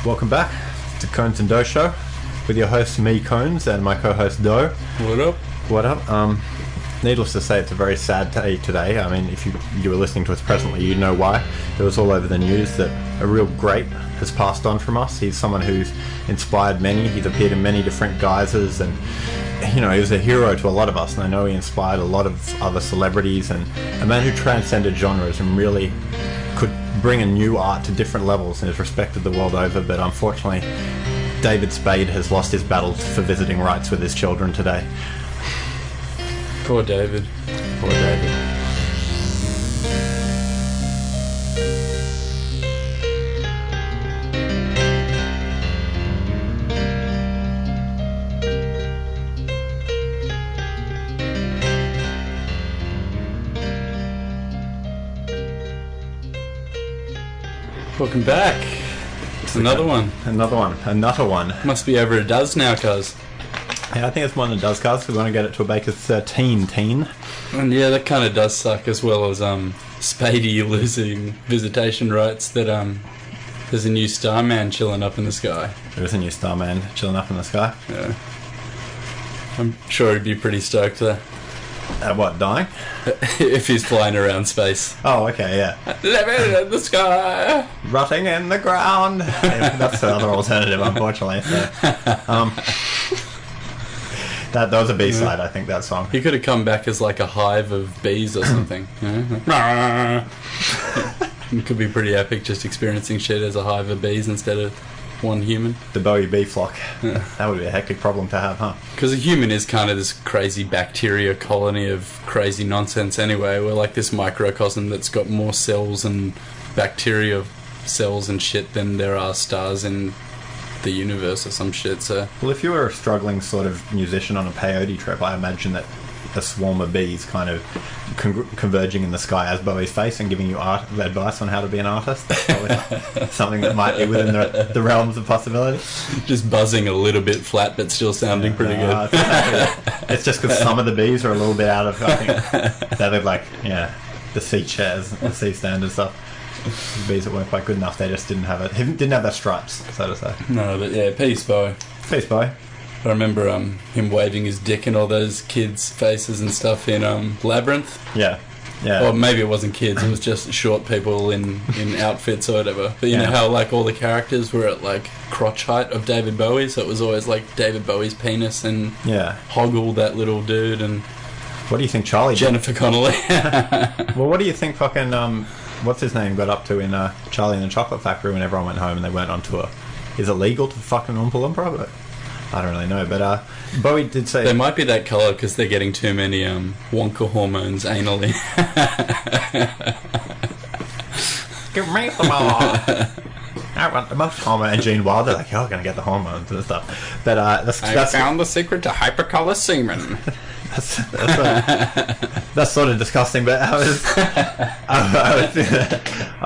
Welcome back to Conez and Doe Show with your host, me, Conez, and my co-host, Doe. What up? What up? Needless to say, it's a very sad day today. I mean, if you were listening to us presently, you know why. It was all over the news that a real great has passed on from us. He's someone who's inspired many. He's appeared in many different guises, and he was a hero to a lot of us, and I know he inspired a lot of other celebrities, and a man who transcended genres and really could bring a new art to different levels and is respected the world over. But unfortunately, David Spade has lost his battle for visiting rights with his children today. Poor David. Poor David. Welcome back. It's another one. Another one. Must be over a dozen now, cuz. Yeah, I think it's more than it does, cuz. We want to get it to a Baker's 13 teen. And yeah, that kind of does suck, as well as Spadey losing visitation rights. That there's a new Starman chilling up in the sky. There is a new Starman chilling up in the sky. Yeah. I'm sure he'd be pretty stoked there. At what, dying? If he's flying around space. Oh, okay, yeah. Living in the sky. Rotting in the ground. Yeah, that's the other alternative, unfortunately. So. That was a B-side, I think, that song. He could have come back as like a hive of bees or something. It could be pretty epic, just experiencing shit as a hive of bees instead of one human. The Bowie bee flock. Yeah. That would be a hectic problem to have, huh? Because a human is kind of this crazy bacteria colony of crazy nonsense anyway. We're like this microcosm that's got more cells and bacteria cells and shit than there are stars in the universe or some shit. So, well, if you were a struggling sort of musician on a peyote trip, I imagine that a swarm of bees kind of converging in the sky as Bowie's face and giving you advice on how to be an artist. That's probably something that might be within the realms of possibility. Just buzzing a little bit flat but still sounding pretty good. It's just because some of the bees are a little bit out of, I think, they look like, the sea chairs, the sea stand and stuff. The bees that weren't quite good enough, they just didn't have their stripes, so to say. No, but yeah, peace, Bowie. Peace, Bowie. I remember him waving his dick in all those kids' faces and stuff in Labyrinth. Yeah. Or maybe it wasn't kids, it was just short people in outfits or whatever. But you know how like all the characters were at like crotch height of David Bowie, so it was always like David Bowie's penis and Hoggle, that little dude, and what do you think Charlie Jennifer Connelly. Well, what do you think fucking what's his name got up to in Charlie and the Chocolate Factory when everyone went home and they weren't on tour? Is it legal to fucking Oompa Loompa? I don't really know, but Bowie did say... They might be that colour because they're getting too many Wonka hormones anally. Give me some more! I want the most hormone. And Gene Wilder, like, you're going to get the hormones and stuff. But I found the secret to hypercolour semen. That's sort of disgusting, but I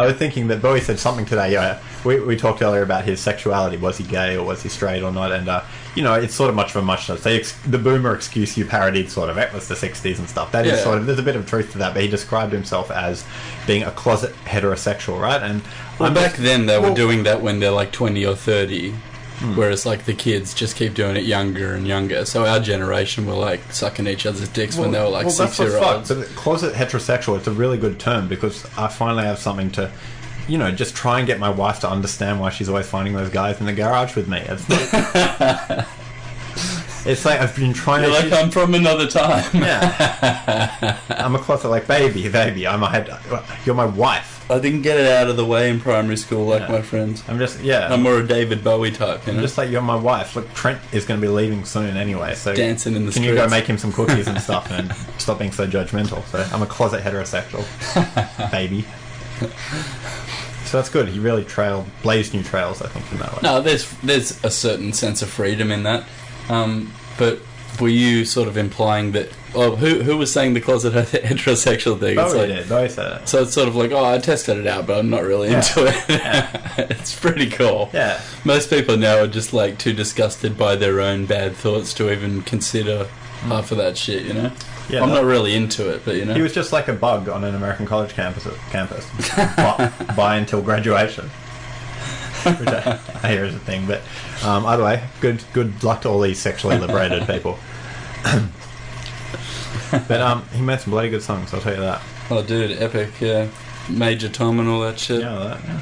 was thinking that Bowie said something today. We talked earlier about his sexuality. Was he gay or was he straight or not? And it's sort of much of a muchness. The boomer excuse you parodied sort of it was the 60s and stuff. That is sort of, there's a bit of truth to that, but he described himself as being a closet heterosexual, right? And back then they were doing that when they're like 20 or 30. Whereas like the kids just keep doing it younger and younger. So our generation were like sucking each other's dicks when they were like 6-year-olds. So closet heterosexual, it's a really good term because I finally have something to, just try and get my wife to understand why she's always finding those guys in the garage with me. It's like, it's like I've been trying You're like, I'm from another time. Yeah. I'm a closet like, baby, you're my wife. I didn't get it out of the way in primary school like my friends. I'm more a David Bowie type, I'm just like, you're my wife. Look, Trent is going to be leaving soon anyway, so dancing in the streets. Can you go make him some cookies and stuff and stop being so judgmental? So I'm a closet heterosexual, baby. So that's good. He really blazed new trails, I think, in that way. No, there's a certain sense of freedom in that. But were you sort of implying that... Oh, who was saying the closet heterosexual thing? Bowie did. Bowie said it. So it's sort of like, I tested it out, but I'm not really into it. It's pretty cool. Yeah. Most people now are just like too disgusted by their own bad thoughts to even consider half of that shit, Yeah, I'm not really into it, but He was just like a bug on an American college campus. By until graduation. which I hear is a thing. But either way, good luck to all these sexually liberated people. But he made some bloody good songs, I'll tell you that. Oh, dude, epic, yeah. Major Tom and all that shit. Yeah, all that, yeah.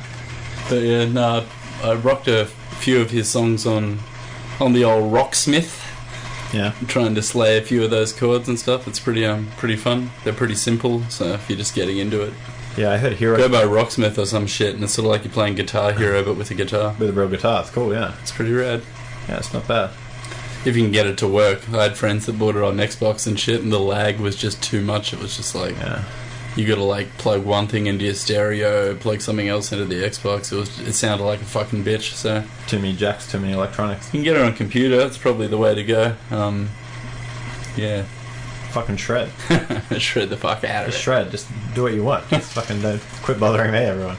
But yeah, no, I rocked a few of his songs on the old Rocksmith. Yeah. Trying to slay a few of those chords and stuff. It's pretty fun. They're pretty simple, so if you're just getting into it. Yeah, I heard Hero. Go by Rocksmith or some shit, and it's sort of like you're playing Guitar Hero, but with a guitar. With a real guitar, it's cool, yeah. It's pretty rad. Yeah, it's not bad. If you can get it to work. I had friends that bought it on Xbox and shit, and the lag was just too much. It was just like, you gotta like plug one thing into your stereo, plug something else into the Xbox. It sounded like a fucking bitch, so... Too many jacks, too many electronics. You can get it on a computer, that's probably the way to go. Yeah. Fucking shred. Shred the fuck out of it. Just shred, just do what you want. Just fucking don't quit bothering me, everyone.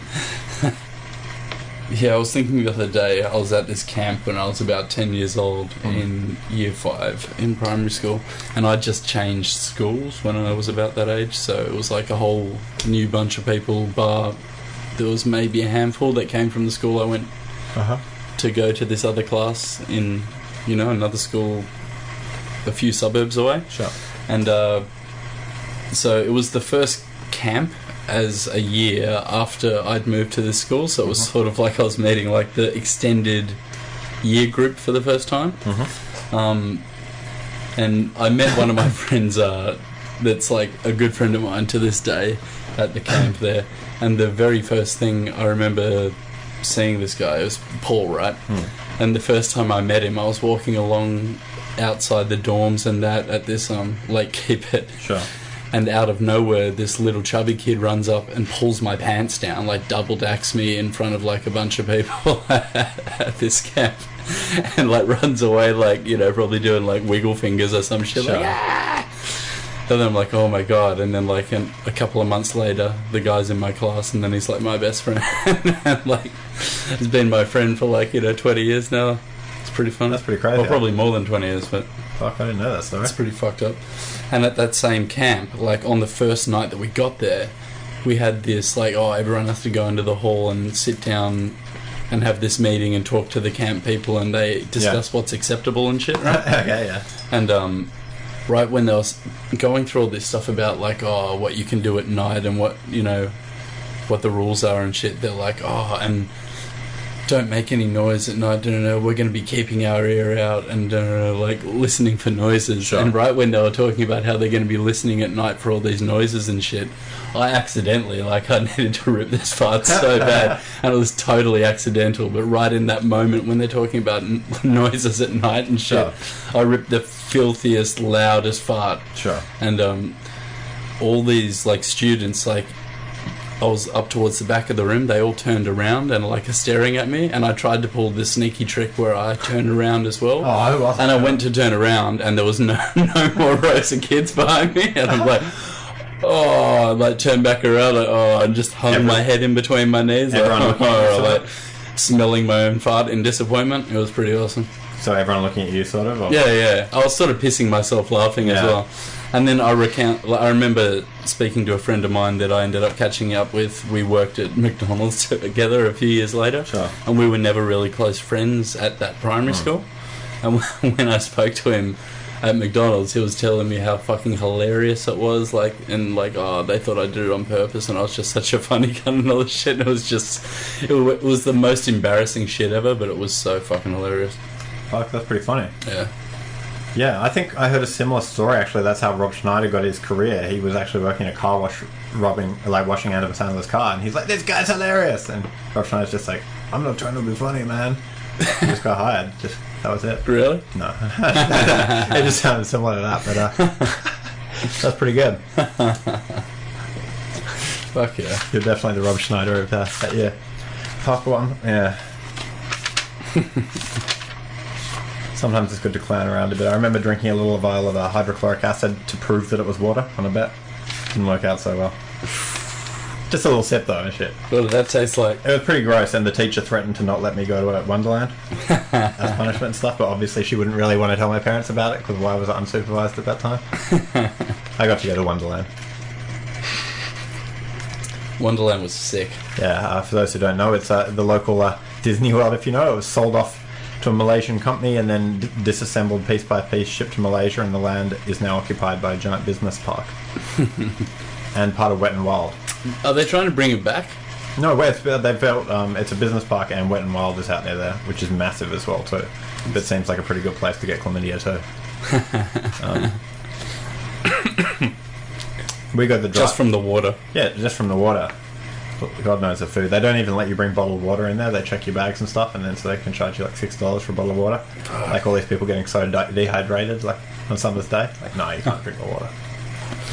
Yeah, I was thinking the other day, I was at this camp when I was about 10 years old in year 5 in primary school, and I just changed schools when I was about that age, so it was like a whole new bunch of people, bar there was maybe a handful that came from the school I went to go to this other class in, another school a few suburbs away. Sure. And so it was the first camp as a year after I'd moved to this school, so it was sort of like I was meeting like the extended year group for the first time. And I met one of my friends that's like a good friend of mine to this day at the camp there, and the very first thing I remember seeing this guy was Paul, right? And the first time I met him, I was walking along outside the dorms and that at this Lake Keepit. Sure. And out of nowhere, this little chubby kid runs up and pulls my pants down, like double dacks me in front of like a bunch of people at this camp, and like runs away, like, probably doing like wiggle fingers or some shit. Sure. Like, ah! And then I'm like, oh my god. And then like a couple of months later, the guy's in my class, and then he's like my best friend. And like, he's been my friend for like 20 years now. It's pretty fun. That's pretty crazy. Well, probably more than 20 years, but fuck, I didn't know that story. It's pretty fucked up. And at that same camp, like on the first night that we got there, we had this like, everyone has to go into the hall and sit down and have this meeting and talk to the camp people, and they discuss what's acceptable and shit, right? Okay, yeah. And right when they was going through all this stuff about like, what you can do at night and what, what the rules are and shit, they're like, and don't make any noise at night, we're going to be keeping our ear out and like listening for noises. Sure. And right when they were talking about how they're going to be listening at night for all these noises and shit, I accidentally, I needed to rip this fart so bad, and it was totally accidental, but right in that moment when they're talking about noises at night and shit, I ripped the filthiest, loudest fart. Sure. And all these like students, like, I was up towards the back of the room, they all turned around and like are staring at me, and I tried to pull this sneaky trick where I turned around as well. And I went to turn around and there was no more rows of kids behind me, and I'm like, I like turned back around, like, and just hung my head in between my knees, like smelling my own fart in disappointment. It was pretty awesome. So everyone looking at you, sort of? Or? Yeah. I was sort of pissing myself laughing as well. And then I remember speaking to a friend of mine that I ended up catching up with. We worked at McDonald's together a few years later. Sure. And we were never really close friends at that primary school. And when I spoke to him at McDonald's, he was telling me how fucking hilarious it was, like, and like, they thought I did it on purpose, and I was just such a funny cunt and all this shit. And it was the most embarrassing shit ever, but it was so fucking hilarious. Fuck, that's pretty funny. Yeah. Yeah, I think I heard a similar story, actually. That's how Rob Schneider got his career. He was actually working at a car wash, washing Adam Sandler's car, and he's like, this guy's hilarious! And Rob Schneider's just like, I'm not trying to be funny, man. He just got hired. That was it. Really? No. It just sounded similar to that, but that's pretty good. Fuck yeah. You're definitely the Rob Schneider of that year. Fuck one. Yeah. Sometimes it's good to clown around a bit. I remember drinking a little vial of hydrochloric acid to prove that it was water on a bet. Didn't work out so well. Just a little sip though and shit. What did that taste like? It was pretty gross, and the teacher threatened to not let me go to Wonderland as punishment and stuff, but obviously she wouldn't really want to tell my parents about it, because why was I unsupervised at that time? I got to go to Wonderland. Wonderland was sick. Yeah, for those who don't know, it's the local Disney World, if you know. It was sold off to a Malaysian company and then disassembled piece by piece, shipped to Malaysia, and the land is now occupied by a giant business park. And part of Wet and Wild. Are they trying to bring it back? No, they've built, it's a business park, and Wet and Wild is out there, which is massive as well too. But seems like a pretty good place to get chlamydia too. We got the just from the water. Yeah, just from the water. God knows the food. They don't even let you bring bottled water in there. They check your bags and stuff, and then so they can charge you like $6 for a bottle of water. Like all these people getting so dehydrated, like on summer's day. Like, no, you can't drink the water.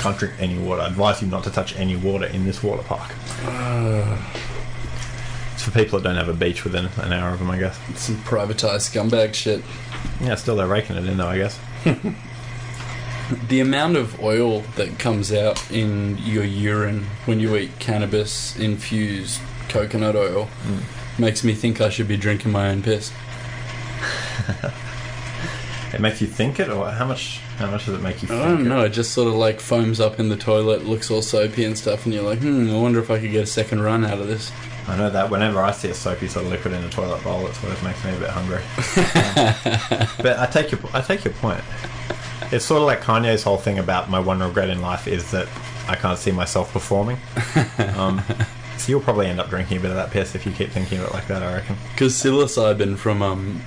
Can't drink any water. I advise you not to touch any water in this water park. It's for people that don't have a beach within an hour of them, I guess. Some privatised scumbag shit. Yeah, still they're raking it in though, I guess. The amount of oil that comes out in your urine when you eat cannabis-infused coconut oil makes me think I should be drinking my own piss. It makes you think it, or how much does it make you think I don't know, it just sort of like foams up in the toilet, looks all soapy and stuff, and you're like, I wonder if I could get a second run out of this. I know that whenever I see a soapy sort of liquid in a toilet bowl, it always makes me a bit hungry. But I take your point. It's sort of like Kanye's whole thing about my one regret in life is that I can't see myself performing. So you'll probably end up drinking a bit of that piss if you keep thinking of it like that, I reckon. Because psilocybin from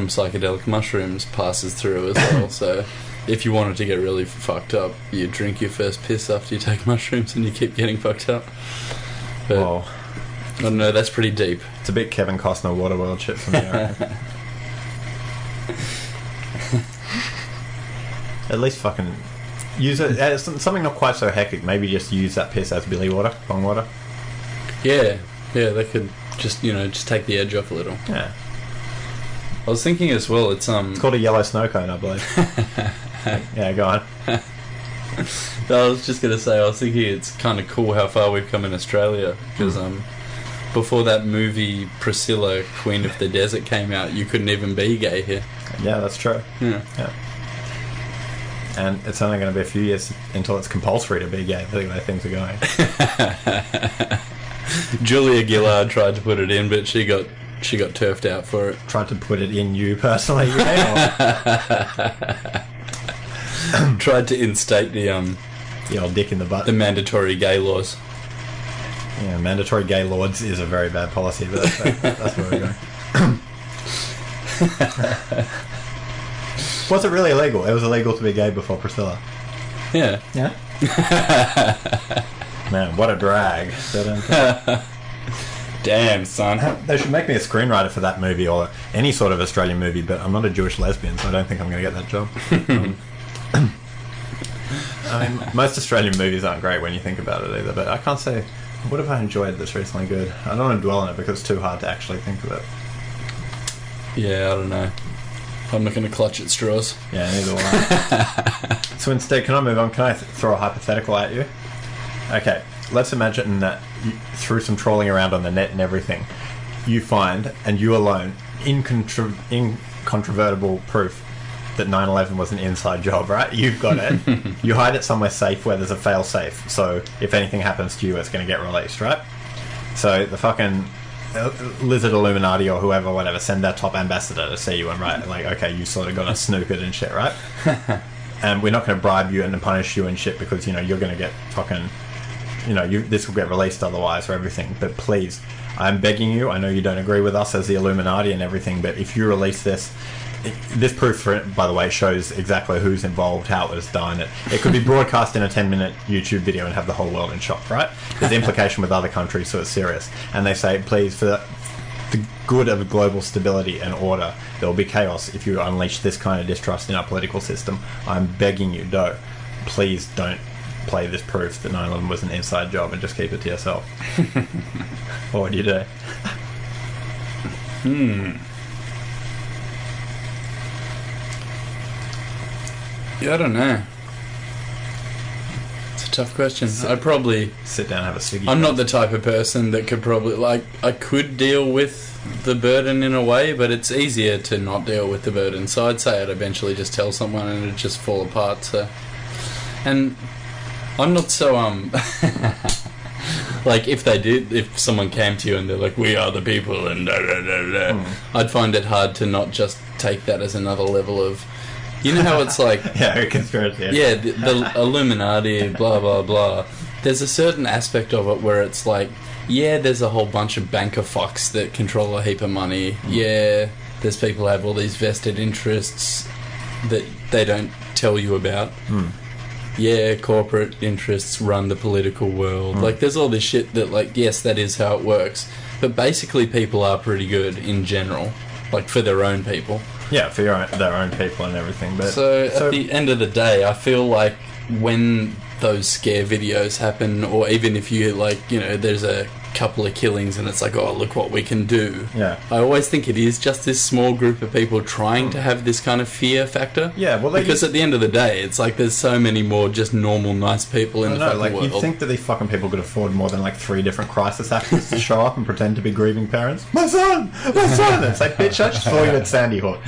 psychedelic mushrooms passes through as well, so if you wanted to get really fucked up, you drink your first piss after you take mushrooms and you keep getting fucked up. But, whoa. I don't know, that's pretty deep. It's a bit Kevin Costner Waterworld shit for me, I reckon. At least fucking use it as something not quite so hectic. Maybe just use that piss as billy water, bong water. Yeah, they could just take the edge off a little. Yeah. I was thinking as well, it's called a yellow snow cone, I believe. Yeah, go on. I was just gonna say, I was thinking it's kind of cool how far we've come in Australia, because before that movie Priscilla, Queen of the Desert came out, you couldn't even be gay here. Yeah, that's true. Yeah. And it's only going to be a few years until it's compulsory to be gay. The way things are going. Julia Gillard tried to put it in, but she got turfed out for it. Tried to put it in you personally, you Tried to instate the old dick in the butt. The mandatory gay laws. Yeah, mandatory gay laws is a very bad policy, but that's where we're going. Was it really illegal? It was illegal to be gay before Priscilla. Yeah. Yeah? Man, what a drag. Damn, son. They should make me a screenwriter for that movie or any sort of Australian movie, but I'm not a Jewish lesbian, so I don't think I'm going to get that job. I mean, most Australian movies aren't great when you think about it either, but I can't say, what have I enjoyed that's recently good? I don't want to dwell on it because it's too hard to actually think of it. Yeah, I don't know. I'm not going to clutch at straws. Yeah, neither will I. So instead, can I move on? Can I throw a hypothetical at you? Okay, let's imagine that through some trawling around on the net and everything, you find, and you alone, incontrovertible proof that 9/11 was an inside job, right? You've got it. You hide it somewhere safe where there's a fail-safe, so if anything happens to you, it's going to get released, right? So the fucking Lizard Illuminati or whoever, whatever, send their top ambassador to see you and right, like, okay, you sort of got us snookered and shit, right? And we're not going to bribe you and punish you and shit because, you're going to get fucking, this will get released otherwise or everything. But please, I'm begging you, I know you don't agree with us as the Illuminati and everything, but if you release this proof, for it, by the way, shows exactly who's involved, how it was done. It could be broadcast in a 10-minute YouTube video and have the whole world in shock, right? There's implication with other countries, so it's serious. And they say, please, for the good of global stability and order, there will be chaos if you unleash this kind of distrust in our political system. I'm begging you, please don't play this proof that 9/11 was an inside job and just keep it to yourself. What would you do? Yeah, I don't know. It's a tough question. I'd probably sit down and have a ciggy. I'm not the type of person that could probably I could deal with the burden in a way, but it's easier to not deal with the burden. So I'd say I'd eventually just tell someone and it'd just fall apart. So, and I'm not so Like, if someone came to you and they're like, we are the people, and da da da da, I'd find it hard to not just take that as another level of, you know how it's like... yeah, a conspiracy. Yeah, the Illuminati, blah, blah, blah. There's a certain aspect of it where it's like, yeah, there's a whole bunch of banker fucks that control a heap of money. Yeah, there's people who have all these vested interests that they don't tell you about. Yeah, corporate interests run the political world. Like, there's all this shit that, like, yes, that is how it works. But basically, people are pretty good in general, like, for their own people. Yeah, for their own people and everything. But so at the end of the day, I feel like when those scare videos happen, or even if you, like, you know, there's a couple of killings and it's like, oh, look what we can do. Yeah. I always think it is just this small group of people trying to have this kind of fear factor. Yeah, well, because at the end of the day, it's like there's so many more just normal, nice people in the fucking world. You'd think that these fucking people could afford more than like 3 different crisis actors to show up and pretend to be grieving parents. My son! It's like, bitch, I just saw you at Sandy Hook.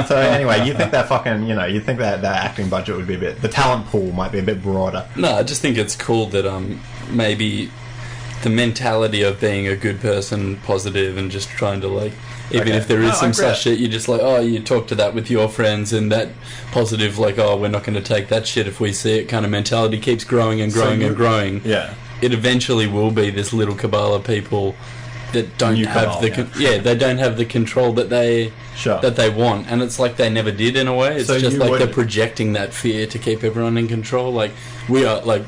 So anyway, you think that fucking, you know, you think that acting budget would be a bit, the talent pool might be a bit broader. No, I just think it's cool that maybe the mentality of being a good person, positive, and just trying to, like, even if there is some such shit, you're just like, oh, you talk to that with your friends, and that positive, like, oh, we're not going to take that shit if we see it kind of mentality keeps growing and growing and growing. Yeah. It eventually will be this little cabal of people that don't have they don't have the control that they want, and it's like they never did in a way. It's just like they're projecting that fear to keep everyone in control. Like, we are, like,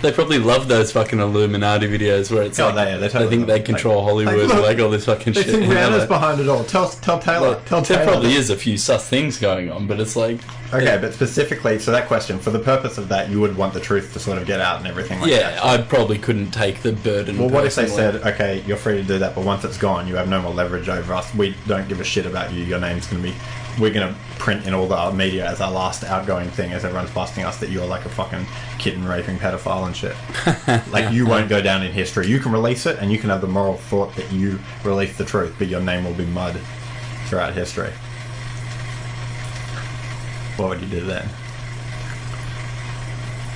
they probably love those fucking Illuminati videos where it's like they think they control Hollywood, like all this fucking shit. They think Rihanna's behind it all. Tell Taylor. There probably is a few sus things going on, but it's like... Okay, but specifically, so that question, for the purpose of that, you would want the truth to sort of get out and everything like that. Yeah, I probably couldn't take the burden. Well, what if they said, okay, you're free to do that, but once it's gone, you have no more leverage over us. We don't give a shit about you. Your name's going to be... We're going to print in all the media as our last outgoing thing as everyone's busting us that you're like a fucking kitten raping pedophile and shit. Like, you won't go down in history. You can release it and you can have the moral thought that you released the truth, but your name will be mud throughout history. What would you do then?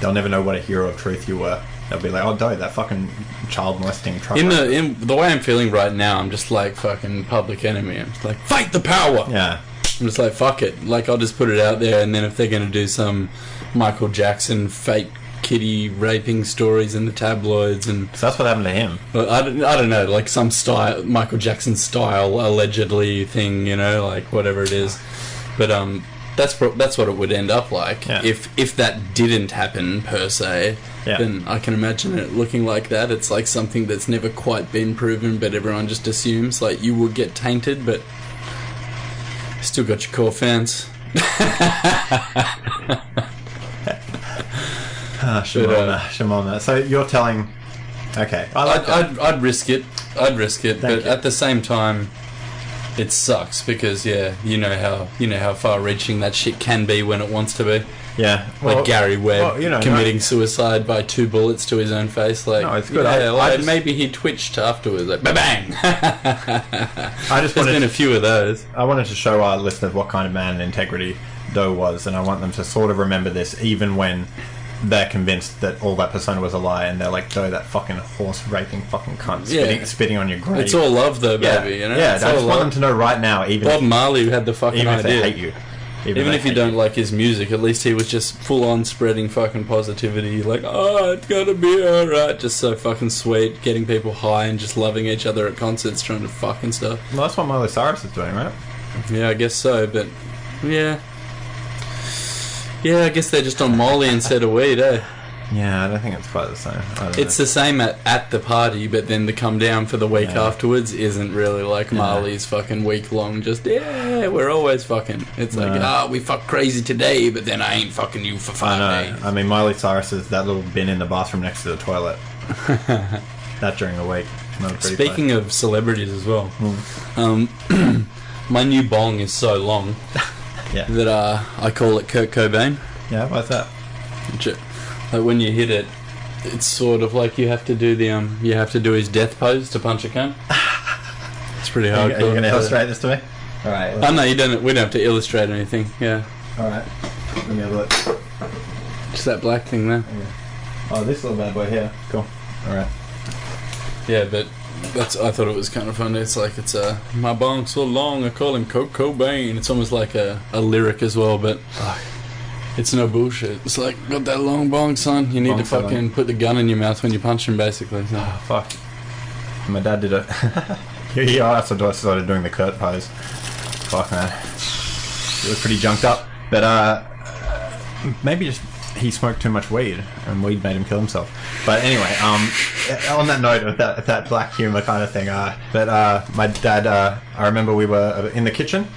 They'll never know what a hero of truth you were. They'll be like, oh, Doe, that fucking child molesting truck. In the way I'm feeling right now, I'm just like fucking Public Enemy. I'm just like, fight the power! Yeah. I'm just like, fuck it. Like, I'll just put it out there, and then if they're going to do some Michael Jackson fake kitty raping stories in the tabloids, and... So that's what happened to him. But I don't know, like some style, Michael Jackson style, allegedly thing, you know, like whatever it is. But that's what it would end up like. Yeah. If that didn't happen, per se, then I can imagine it looking like that. It's like something that's never quite been proven, but everyone just assumes, like, you would get tainted, but... Still got your core fans. Shimona. So you're telling... Okay. I'd risk it. But at the same time, it sucks because, yeah, you know how far-reaching that shit can be when it wants to be. Yeah. Well, like Gary Webb committing suicide by 2 bullets to his own face. Like, no, it's good. Yeah, maybe he twitched afterwards. Like, bang! There's been a few of those. I wanted to show our listeners what kind of man and integrity Doe was, and I want them to sort of remember this even when they're convinced that all that persona was a lie, and they're like, Doe, that fucking horse-raping fucking cunt spitting on your grave. It's all love, though, baby, you know? Yeah, I just want them to know right now, even Bob Marley had the fucking idea. Even if they hate you. Even if you don't like his music, at least he was just full-on spreading fucking positivity. Like, oh, it's gonna be alright. Just so fucking sweet, getting people high and just loving each other at concerts, trying to fuck and stuff. Well, that's what Miley Cyrus is doing, right? Yeah, I guess so, but... Yeah. Yeah, I guess they're just on Molly instead of weed, eh? Yeah, I don't think it's quite the same. It's the same at the party, but then the come down for the week afterwards isn't really like Marley's fucking week long. Just we're always fucking. It's like we fuck crazy today, but then I ain't fucking you for 5 days. I mean, Miley Cyrus is that little bin in the bathroom next to the toilet. That during the week. Speaking of celebrities as well, my new bong is so long that I call it Kurt Cobain. Yeah, why's that? Like when you hit it, it's sort of like you have to do his death pose to punch a cunt. It's pretty hard. Are you going to illustrate this to me? All right. Oh no, you don't. We don't have to illustrate anything. Yeah. All right. Let me have a look. Just that black thing there. Yeah. Oh, this little bad boy here. Cool. All right. Yeah, but I thought it was kind of funny. It's like, it's my bong so long, I call him Cobain. It's almost like a lyric as well, but it's no bullshit. It's like, got that long bong, son. You need to fucking put the gun in your mouth when you punch him, basically. So. Oh, fuck. My dad did it. He also started doing the Kurt pose. Fuck, man. He was pretty junked up. But, maybe just he smoked too much weed, and weed made him kill himself. But anyway, on that note of that black humour kind of thing, my dad, I remember we were in the kitchen,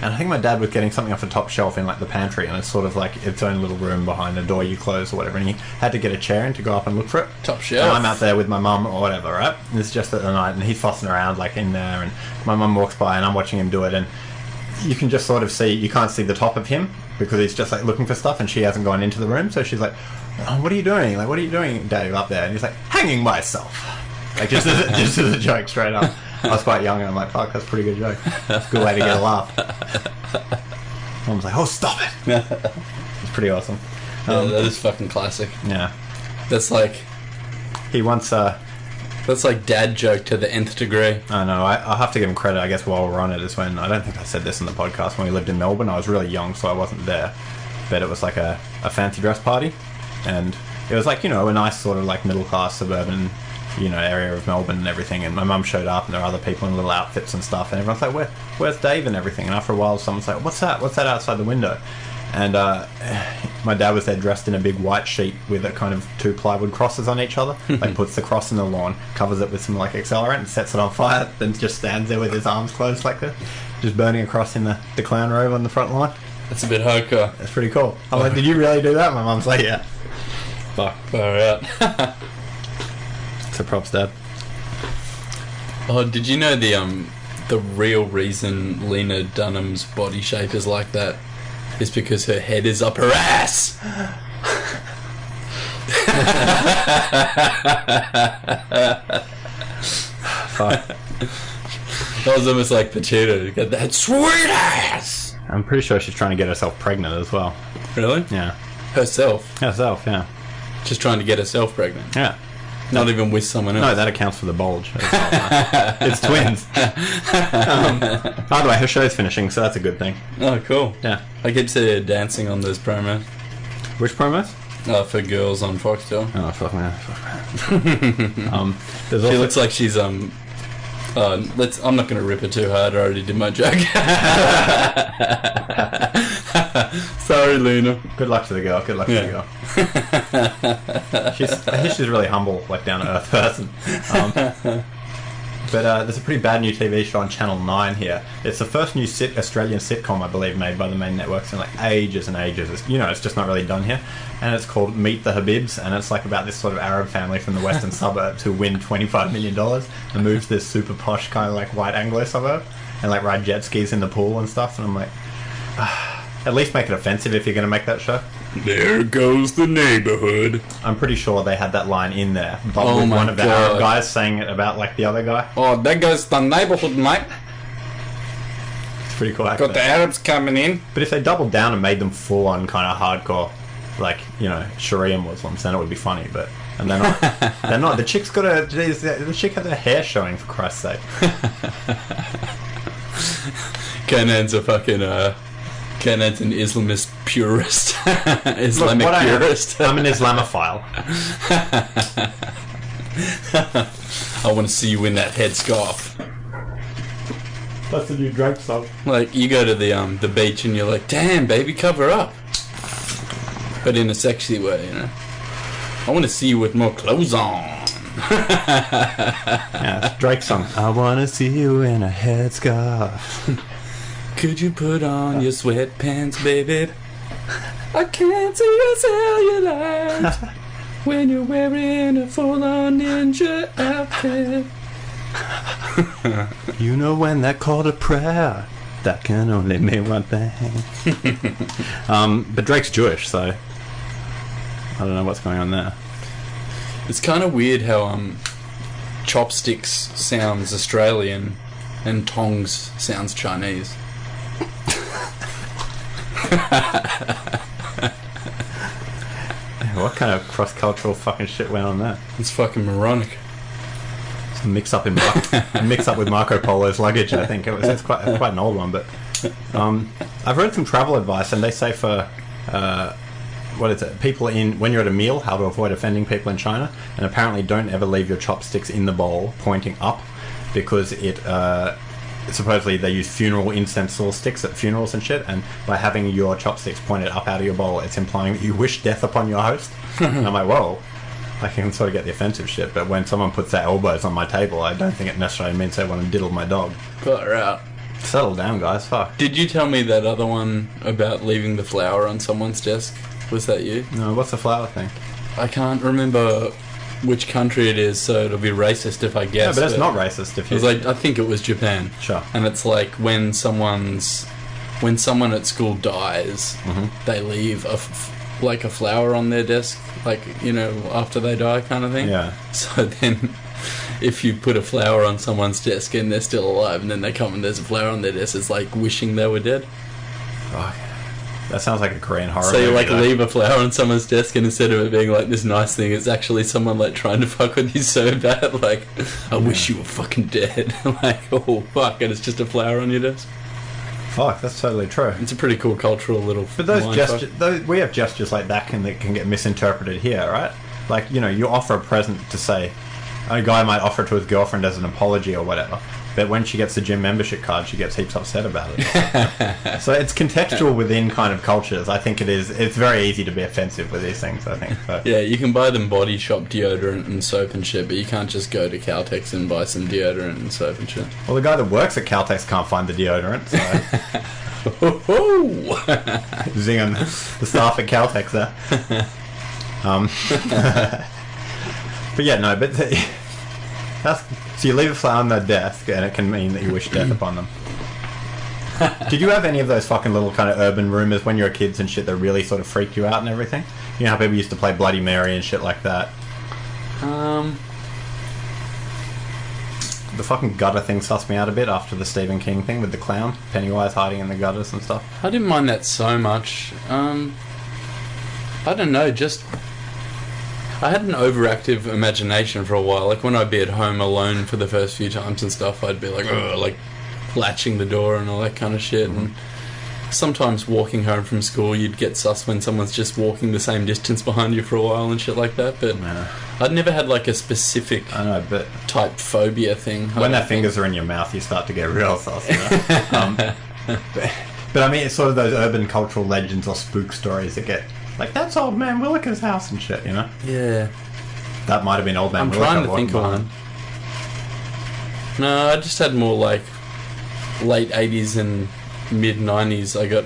and I think my dad was getting something off the top shelf in like the pantry, and it's sort of like its own little room behind the door you close or whatever, and he had to get a chair in to go up and look for it. Top shelf. And I'm out there with my mum or whatever, right? And it's just at the night, and he's fussing around like in there, and my mum walks by, and I'm watching him do it, and you can just sort of see, you can't see the top of him because he's just like looking for stuff, and she hasn't gone into the room, so she's like, oh, what are you doing? Like, what are you doing, Dave, up there? And he's like, hanging myself. Like, just as a joke, straight up. I was quite young, and I'm like, fuck, that's a pretty good joke. That's a good way to get a laugh. Mom's like, oh, stop it. It's pretty awesome. That is fucking classic. Yeah. That's like... He once... That's like dad joke to the nth degree. I know. I'll have to give him credit, I guess, while we're on it, is when... I don't think I said this in the podcast. When we lived in Melbourne, I was really young, so I wasn't there. But it was like a fancy dress party. And it was like, you know, a nice sort of like middle-class suburban, you know, area of Melbourne and everything. And my mum showed up, and there were other people in little outfits and stuff. And everyone's like, where's Dave and everything? And after a while, someone's like, what's that? What's that outside the window? And my dad was there dressed in a big white sheet with a kind of 2 plywood crosses on each other. Like, puts the cross in the lawn, covers it with some like accelerant, and sets it on fire. Then just stands there with his arms closed like this, just burning a cross in the clown robe on the front lawn. That's a bit hardcore. That's pretty cool. I'm like, did you really do that? My mum's like, yeah. Fuck, far out. So props, Dad. Oh, did you know the real reason Lena Dunham's body shape is like that is because her head is up her ass? Fuck. That was almost like Pachito. You got that sweet ass. I'm pretty sure she's trying to get herself pregnant as well. Really? Yeah. Herself? Herself, yeah. Just trying to get herself pregnant? Yeah. Not even with someone else? No, that accounts for the bulge. It's twins. By the way, her show's finishing, so that's a good thing. Oh, cool. Yeah. I keep seeing her dancing on those promos. Which promos? For girls on Foxtel. Oh, fuck man. She looks like she's I'm not going to rip her too hard. I already did my joke. Sorry, Luna. Good luck to the girl. Good luck to the girl. I think she's a really humble, like down to earth person. But there's a pretty bad new TV show on Channel 9 here. It's the first new Australian sitcom, I believe, made by the main networks in like ages and ages. It's just not really done here. And it's called Meet the Habibs, and it's like about this sort of Arab family from the western suburbs who win $25 million and move to this super posh kind of like white Anglo suburb and like ride jet skis in the pool and stuff. And I'm like, at least make it offensive if you're going to make that show. There goes the neighborhood. I'm pretty sure they had that line in there, but with one of the Arab guys saying it about like the other guy. Oh, there goes the neighborhood, mate. It's pretty cool. Got the Arabs coming in. But if they doubled down and made them full on kind of hardcore, like, you know, Sharia Muslims, then it would be funny. But and they're not. They're not. The chick's got the chick had her hair showing, for Christ's sake. Conez's a fucking Conez's an Islamist purist. Islamic purist. I'm an Islamophile. I want to see you in that headscarf. That's the new Drake song. Like, you go to the beach and you're like, damn, baby, cover up. But in a sexy way, you know. I want to see you with more clothes on. Yeah, it's Drake's song. I want to see you in a headscarf. Could you put on your sweatpants, baby? I can't see your cellulite when you're wearing a full-on ninja outfit. You know when that call to prayer, that can only mean one thing. But Drake's Jewish, so I don't know what's going on there. It's kind of weird how chopsticks sounds Australian and tongs sounds Chinese. What kind of cross-cultural fucking shit went on there? It's fucking moronic. mix up with Marco Polo's luggage. I think it's quite an old one, but I've read some travel advice, and they say for what is it? People when you're at a meal, how to avoid offending people in China, and apparently don't ever leave your chopsticks in the bowl pointing up, because it supposedly they use funeral incense sticks at funerals and shit, and by having your chopsticks pointed up out of your bowl, it's implying that you wish death upon your host. And I'm like, whoa. I can sort of get the offensive shit, but when someone puts their elbows on my table, I don't think it necessarily means they want to diddle my dog. Got her out. Settle down, guys. Fuck. Did you tell me that other one about leaving the flower on someone's desk? Was that you? No, what's the flower thing? I can't remember which country it is, so it'll be racist if I guess. No, but it's not racist if you... I think it was Japan. Sure. And it's like when someone at school dies, they leave a flower on their desk, after they die kind of thing. Yeah. So then if you put a flower on someone's desk and they're still alive, and then they come and there's a flower on their desk, it's like wishing they were dead. Fuck. That sounds like a Korean horror So you movie, leave a flower on someone's desk, and instead of it being like this nice thing, it's actually someone trying to fuck with you so bad, I wish you were fucking dead. Oh fuck, and it's just a flower on your desk. Fuck, that's totally true. It's a pretty cool cultural little... But those gestures, we have gestures like that that can get misinterpreted here, right? You offer a present to say... A guy might offer it to his girlfriend as an apology or whatever, but when she gets the gym membership card, she gets heaps upset about it. So it's contextual within kind of cultures. I think it's very easy to be offensive with these things, I think. So. Yeah, you can buy them Body Shop deodorant and soap and shit, but you can't just go to Caltex and buy some deodorant and soap and shit. Well, the guy that works at Caltex can't find the deodorant, so... Zinging the staff at Caltex there. But yeah, no, but so you leave a flower on their desk, and it can mean that you wish death upon them. Did you have any of those fucking little kind of urban rumours when you were kids and shit that really sort of freaked you out and everything? You know how people used to play Bloody Mary and shit like that? The fucking gutter thing sussed me out a bit after the Stephen King thing with the clown, Pennywise hiding in the gutters and stuff. I didn't mind that so much. I don't know, just... I had an overactive imagination for a while. Like when I'd be at home alone for the first few times and stuff, I'd be like latching the door and all that kind of shit. And sometimes walking home from school, you'd get sus when someone's just walking the same distance behind you for a while and shit like that. But I'd never had like a specific type phobia thing. When their fingers are in your mouth, you start to get real sus. But I mean, it's sort of those urban cultural legends or spook stories that get... Like, that's Old Man Williker's house and shit, you know? Yeah. That might have been Old Man Williker. I'm trying to think of one. No, I just had more, like, late 80s and mid-90s. I got,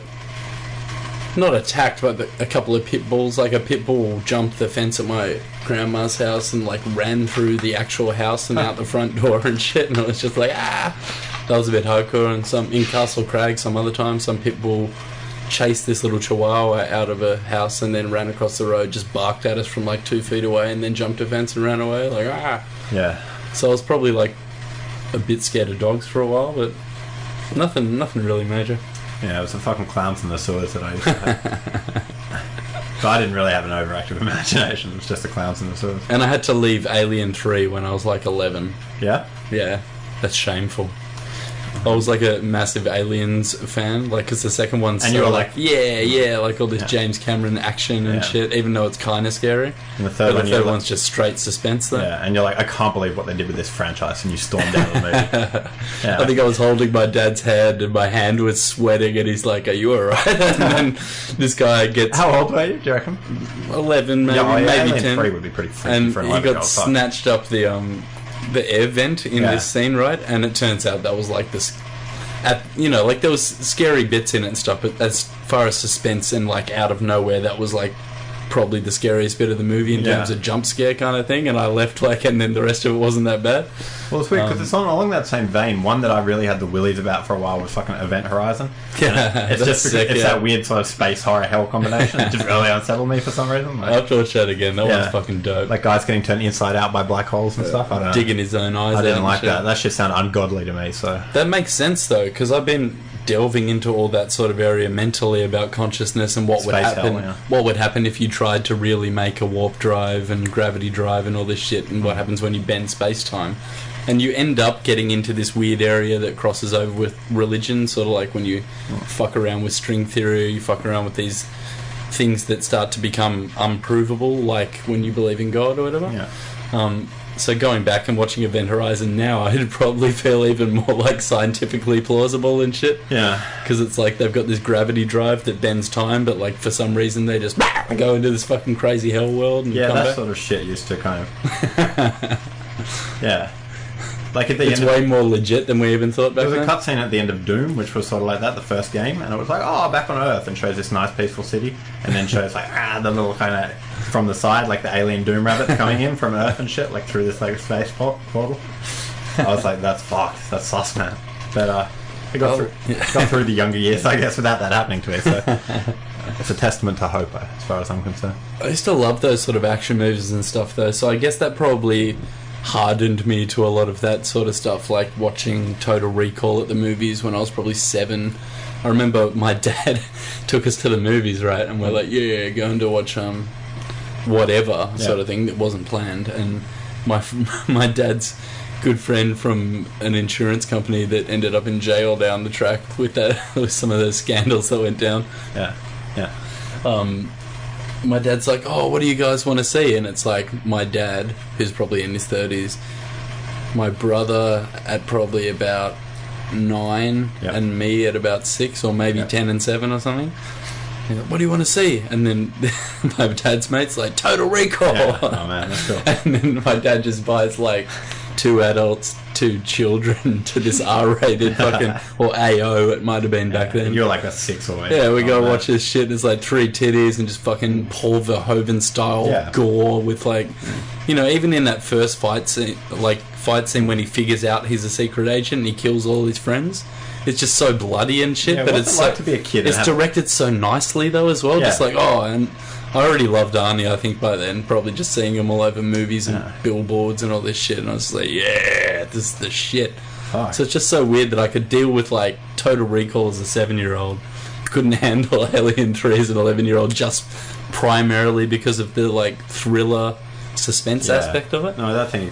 not attacked, but a couple of pit bulls. Like, a pit bull jumped the fence at my grandma's house and, like, ran through the actual house and out the front door and shit. And I was just like, That was a bit hardcore. And in Castle Crag, some other time, some pit bull... chased this little chihuahua out of a house and then ran across the road, just barked at us from like 2 feet away and then jumped a fence and ran away. Yeah. So I was probably like a bit scared of dogs for a while, but nothing really major. Yeah, it was the fucking clowns in the sewers that I used to have. So I didn't really have an overactive imagination. It was just the clowns in the sewers. And I had to leave Alien 3 when I was like 11. Yeah? Yeah. That's shameful. I was like a massive Aliens fan, like, because the second one's and you were like, like all this James Cameron action and shit, even though it's kind of scary. And the third one's just straight suspense, though. Yeah, and you're like, I can't believe what they did with this franchise, and you stormed out of the movie. I think I was holding my dad's hand, and my hand was sweating, and he's like, "Are you alright?" And then this guy gets... How old were you, do you reckon? 11, maybe, maybe Alien 10. 3 would be pretty freaky and for an he got snatched up the air vent in this scene, right? And it turns out that was like this... like there was scary bits in it and stuff, but as far as suspense and like out of nowhere, that was like probably the scariest bit of the movie in terms of jump scare kind of thing. And I left and then the rest of it wasn't that bad. Well, it's weird because it's along that same vein. One that I really had the willies about for a while was fucking Event Horizon. Yeah, it's just sick, it's that weird sort of space horror hell combination. It just really unsettled me for some reason. I'll have to watch that again. That one's fucking dope. Like guys getting turned inside out by black holes and stuff. I don't know. Digging his own eyes out. I didn't like that. That shit sounded ungodly to me. So that makes sense though, because I've been delving into all that sort of area mentally about consciousness and what would happen. What would happen if you tried to really make a warp drive and gravity drive and all this shit, and what happens when you bend space time. And you end up getting into this weird area that crosses over with religion, sort of like when you fuck around with string theory, you fuck around with these things that start to become unprovable, like when you believe in God or whatever. Yeah. So going back and watching Event Horizon now, I'd probably feel even more like scientifically plausible and shit. Yeah. Because it's like they've got this gravity drive that bends time, but like for some reason they just go into this fucking crazy hell world and Yeah, come that back. sort of shit used to kind of... Yeah. Like at the It's end way more legit than we even thought back there was then. a cutscene at the end of Doom, which was sort of like that, the first game, and it was like, oh, back on Earth, and shows this nice peaceful city, and then shows like, the little kind of, from the side, like the alien Doom rabbits coming in from Earth and shit, like through this like space portal. I was like, that's fucked, that's sus, man. But I got through the younger years, I guess, without that happening to me, so it's a testament to hope, as far as I'm concerned. I used to love those sort of action movies and stuff though, so I guess that probably hardened me to a lot of that sort of stuff, like watching Total Recall at the movies when I was probably 7. I remember my dad took us to the movies, right, and we're like, yeah, going to watch whatever sort of thing that wasn't planned, and my dad's good friend from an insurance company that ended up in jail down the track with some of those scandals that went down. My dad's like, oh, what do you guys want to see? And it's like my dad, who's probably in his 30s, my brother at probably about 9, and me at about 6, or maybe 10 and 7 or something. He's like, what do you want to see? And then my dad's mate's like, Total Recall. Yeah. Oh man, that's cool. And then my dad just buys like 2 adults, 2 children to this R-rated fucking, or AO it might have been back then. You're like a 6 or 8. Yeah, we go watch this shit. It's like 3 titties and just fucking Paul Verhoeven style gore with like, you know, even in that first fight scene when he figures out he's a secret agent and he kills all his friends. It's just so bloody and shit, but it's like to be a kid. It's directed so nicely though as well. Just like, and I already loved Arnie, I think, by then. Probably just seeing him all over movies and billboards and all this shit. And I was like, yeah, this is the shit. Fuck. So it's just so weird that I could deal with, like, Total Recall as a 7-year-old. Couldn't handle Alien 3 as an 11-year-old just primarily because of the, like, thriller suspense aspect of it. No, that thing,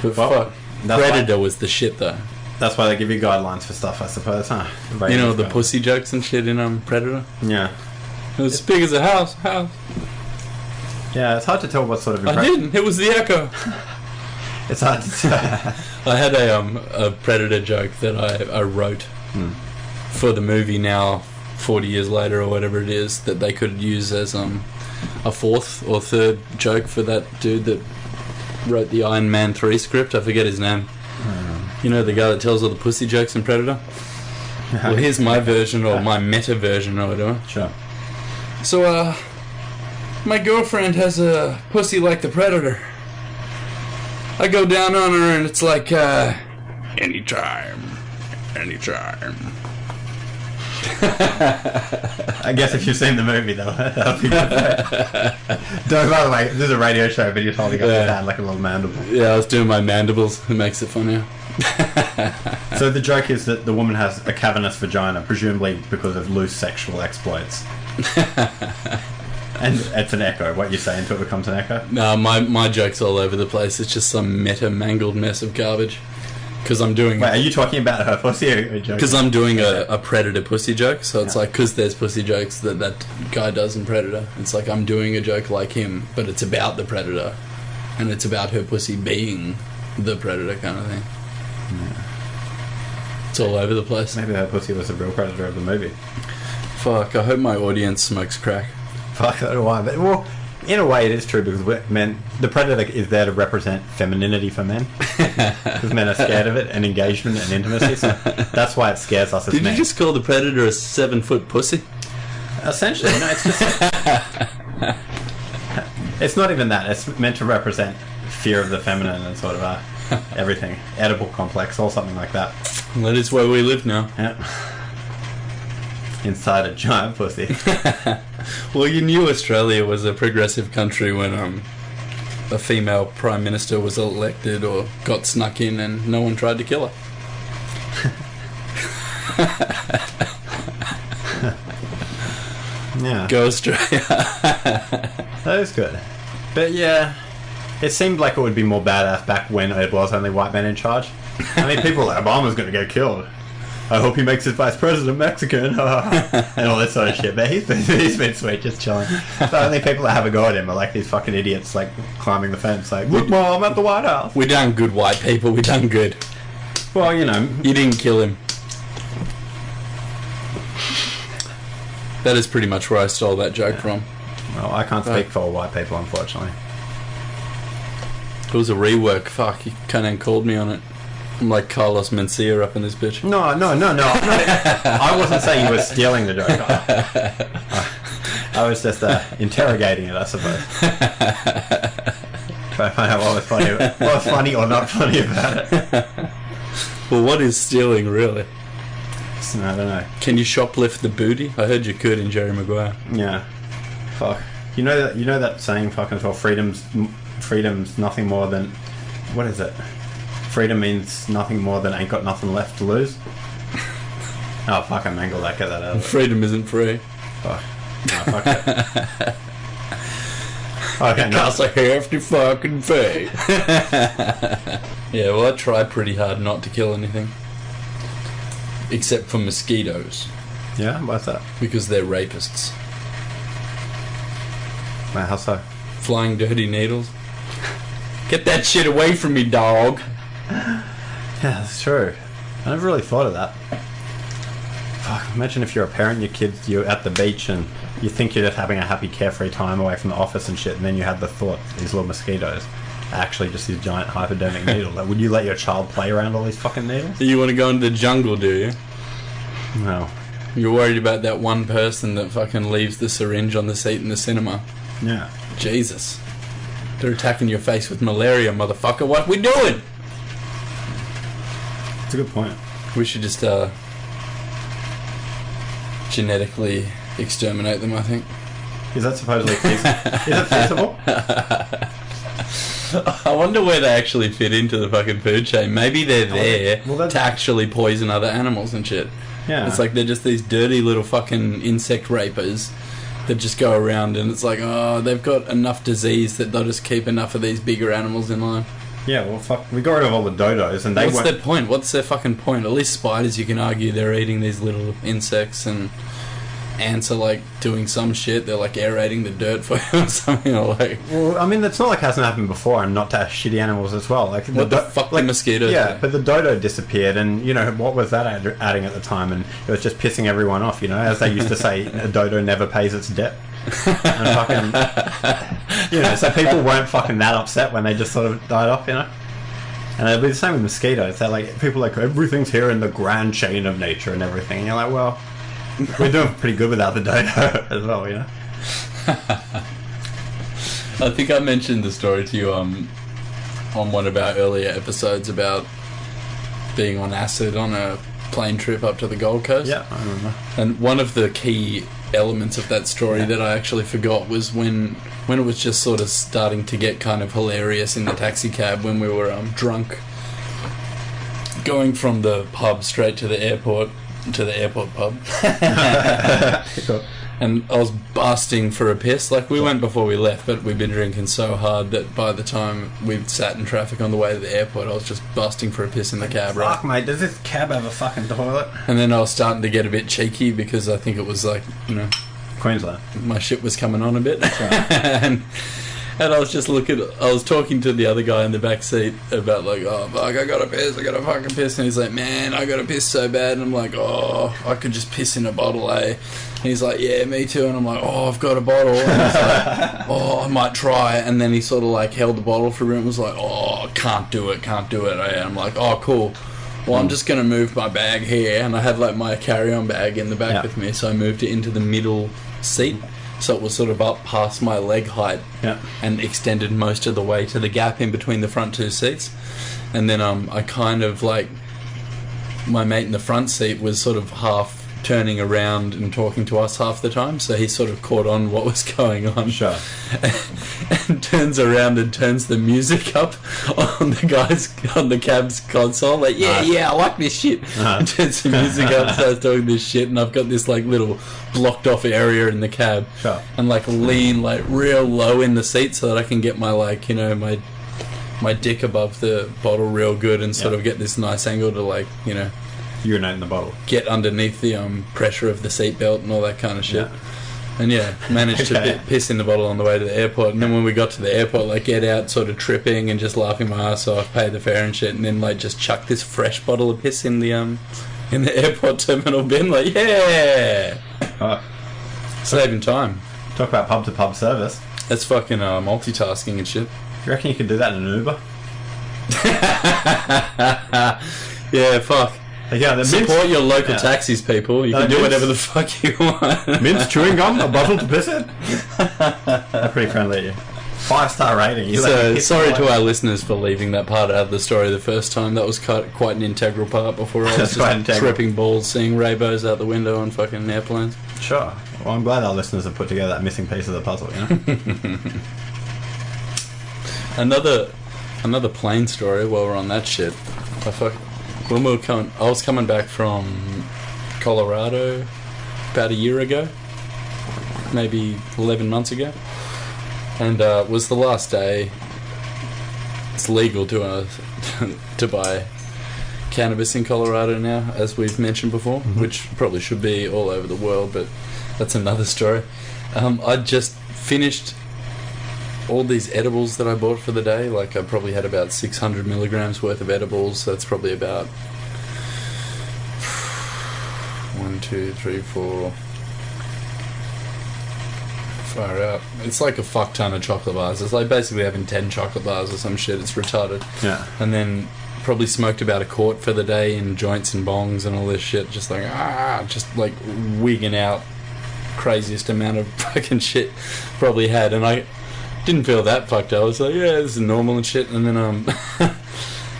But fuck. Predator was the shit, though. That's why they give you guidelines for stuff, I suppose, huh? You know, the pussy jokes and shit in Predator? Yeah. It was as big as a house. Yeah, it's hard to tell what sort of I didn't. It was the echo. It's hard to tell. I had a Predator joke that I wrote for the movie now, 40 years later or whatever it is, that they could use as a 4th or 3rd joke for that dude that wrote the Iron Man 3 script. I forget his name. You know, the guy that tells all the pussy jokes in Predator? Well, here's my version, or my meta version or whatever. Sure. So, my girlfriend has a pussy like the Predator. I go down on her and it's like, anytime. I guess if you've seen the movie, though, that'll be good. No, by the way, this is a radio show, but you're holding up your hand like a little mandible. Yeah, I was doing my mandibles. It makes it funnier. So the joke is that the woman has a cavernous vagina, presumably because of loose sexual exploits. And it's an echo. What you say until it becomes an echo? No, my joke's all over the place. It's just some meta mangled mess of garbage. Because I'm doing... Wait, are you talking about her pussy or a joke? Because I'm doing a Predator pussy joke, so it's like, because there's pussy jokes that guy does in Predator, it's like I'm doing a joke like him, but it's about the Predator, and it's about her pussy being the Predator kind of thing. Yeah. It's all over the place. Maybe her pussy was the real Predator of the movie. Fuck, I hope my audience smokes crack. Fuck, I don't know why, but well, in a way it is true, because the Predator is there to represent femininity for men, because men are scared of it, and engagement and intimacy, so that's why it scares us as men. Did you just call the Predator a 7-foot pussy? Essentially, no, it's just... It's not even that, it's meant to represent fear of the feminine and sort of everything, edible complex or something like that. That is where we live now. Yeah. Inside a giant pussy. Well, you knew Australia was a progressive country when a female prime minister was elected or got snuck in and no one tried to kill her. Yeah. Go Australia. That is good. But yeah, It seemed like it would be more badass back when it was only white men in charge. I mean, people were like, Obama's going to get killed. I hope he makes his vice president Mexican. And all that sort of shit. But he's been sweet, just chilling. The only people that have a go at him are like these fucking idiots, like climbing the fence, like, look, Mom, I'm at the White House. We done good, white people. We done good. Well, you know. You didn't kill him. That is pretty much where I stole that joke from. Well, I can't speak for all white people, unfortunately. It was a rework. Fuck, he kind of called me on it. I'm like Carlos Mencia up in this bitch. No. I wasn't saying you were stealing the joke. I was just interrogating it, I suppose. Trying to find out what was funny or not funny about it. Well, what is stealing, really? I don't know. Can you shoplift the booty? I heard you could in Jerry Maguire. Yeah. Fuck. You know that saying, fucking, as well, freedom's nothing more than... What is it? Freedom means nothing more than ain't got nothing left to lose. Oh, fuck, I mangled that. Get that out of it. Freedom isn't free. Fuck. No, fuck it. Okay, Because I have to fucking pay. Yeah, well, I try pretty hard not to kill anything. Except for mosquitoes. Yeah? What's that? Because they're rapists. How so? Flying dirty needles. Get that shit away from me, dog. Yeah, that's true. I never really thought of that. Fuck, imagine if you're a parent, you're at the beach and you think you're just having a happy, carefree time away from the office and shit, and then you have the thought, these little mosquitoes are actually just these giant hypodermic needles. Like, would you let your child play around all these fucking needles? You want to go into the jungle, do you? No. You're worried about that one person that fucking leaves the syringe on the seat in the cinema. Yeah. Jesus. They're attacking your face with malaria, motherfucker. What we doing? That's a good point. We should just genetically exterminate them, I think. Is that supposedly feasible? Is it feasible? I wonder where they actually fit into the fucking food chain. Maybe they're there to actually poison other animals and shit. Yeah. It's like they're just these dirty little fucking insect rapers that just go around, and it's like, oh, they've got enough disease that they'll just keep enough of these bigger animals in line. Yeah, well, fuck, we got rid of all the dodos, and they What's their point? What's their fucking point? At least spiders, you can argue they're eating these little insects, and ants are like doing some shit. They're like aerating the dirt for you or something. Or like, well, I mean, that's not like it hasn't happened before, and not to have shitty animals as well. Like, what the fuck, like mosquitoes? Yeah, do? but the dodo disappeared, and you know what was that adding at the time? And it was just pissing everyone off. You know, as they used to say, a dodo never pays its debt. And fucking, you know, so people weren't fucking that upset when they just sort of died off. You know. And it'll be the same with mosquitoes. They're like, people are like, everything's here in the grand chain of nature and everything. And you're like, well, we're doing pretty good without the dodo as well, you know? I think I mentioned the story to you on one of our earlier episodes about being on acid on a plane trip up to the Gold Coast. Yeah, I remember. And one of the key elements of that story that I actually forgot was when it was just sort of starting to get kind of hilarious in the taxi cab when we were drunk, going from the pub straight to the airport pub. Cool. And I was busting for a piss. Like, we went before we left, but we'd been drinking so hard that by the time we'd sat in traffic on the way to the airport, I was just busting for a piss in the cab, Fuck, right? mate, does this cab have a fucking toilet? And then I was starting to get a bit cheeky because I think it was like, you know, Queensland. my shit was coming on a bit. Right. And I was just I was talking to the other guy in the back seat about like, oh fuck, I gotta fucking piss. And he's like, man, I gotta piss so bad. And I'm like, oh, I could just piss in a bottle, eh? And he's like, yeah, me too. And I'm like, oh, I've got a bottle. And he's like, oh, I might try. And then he sort of like held the bottle for a minute and was like, oh, can't do it. And I'm like, oh, cool. Well, I'm just going to move my bag here. And I had like my carry-on bag in the back with me. So I moved it into the middle seat. So it was sort of up past my leg height and extended most of the way to the gap in between the front two seats. And then I kind of like, my mate in the front seat was sort of half turning around and talking to us half the time, so he sort of caught on what was going on. Sure. And turns around and turns the music up on the cab's console, like, I like this shit. And turns the music up, starts doing this shit, and I've got this like little blocked off area in the cab. Sure. And like lean like real low in the seat so that I can get my like, you know, my dick above the bottle real good and sort of get this nice angle to like, you know, urinate in the bottle, get underneath the pressure of the seatbelt and all that kind of shit. And managed to piss in the bottle on the way to the airport. And then when we got to the airport, like get out sort of tripping and just laughing my ass off, pay the fare and shit, and then like just chuck this fresh bottle of piss in the airport terminal bin, like saving time. Talk about pub to pub service. That's fucking multitasking and shit. You reckon you could do that in an Uber? Yeah, fuck. Yeah, support your local taxis, people. You can do whatever the fuck you want. Mints, chewing gum, a bottle to piss in. They're pretty friendly at you. 5-star rating. So sorry to our listeners for leaving that part out of the story the first time. That was quite an integral part before I was just tripping balls, seeing rainbows out the window on fucking airplanes. Sure. Well, I'm glad our listeners have put together that missing piece of the puzzle, you know? Another plane story while we're on that shit. When I was coming back from Colorado about a year ago, maybe 11 months ago, and was the last day. It's legal to buy cannabis in Colorado now, as we've mentioned before, which probably should be all over the world, but that's another story. I just finished all these edibles that I bought for the day. Like I probably had about 600 milligrams worth of edibles. So that's probably about 1, 2, 3, 4. Far out. It's like a fuck ton of chocolate bars. It's like basically having 10 chocolate bars or some shit. It's retarded. Yeah. And then probably smoked about a quart for the day in joints and bongs and all this shit. Just like just like wigging out craziest amount of fucking shit probably had. And I didn't feel that fucked up. I was like, yeah, this is normal and shit. And then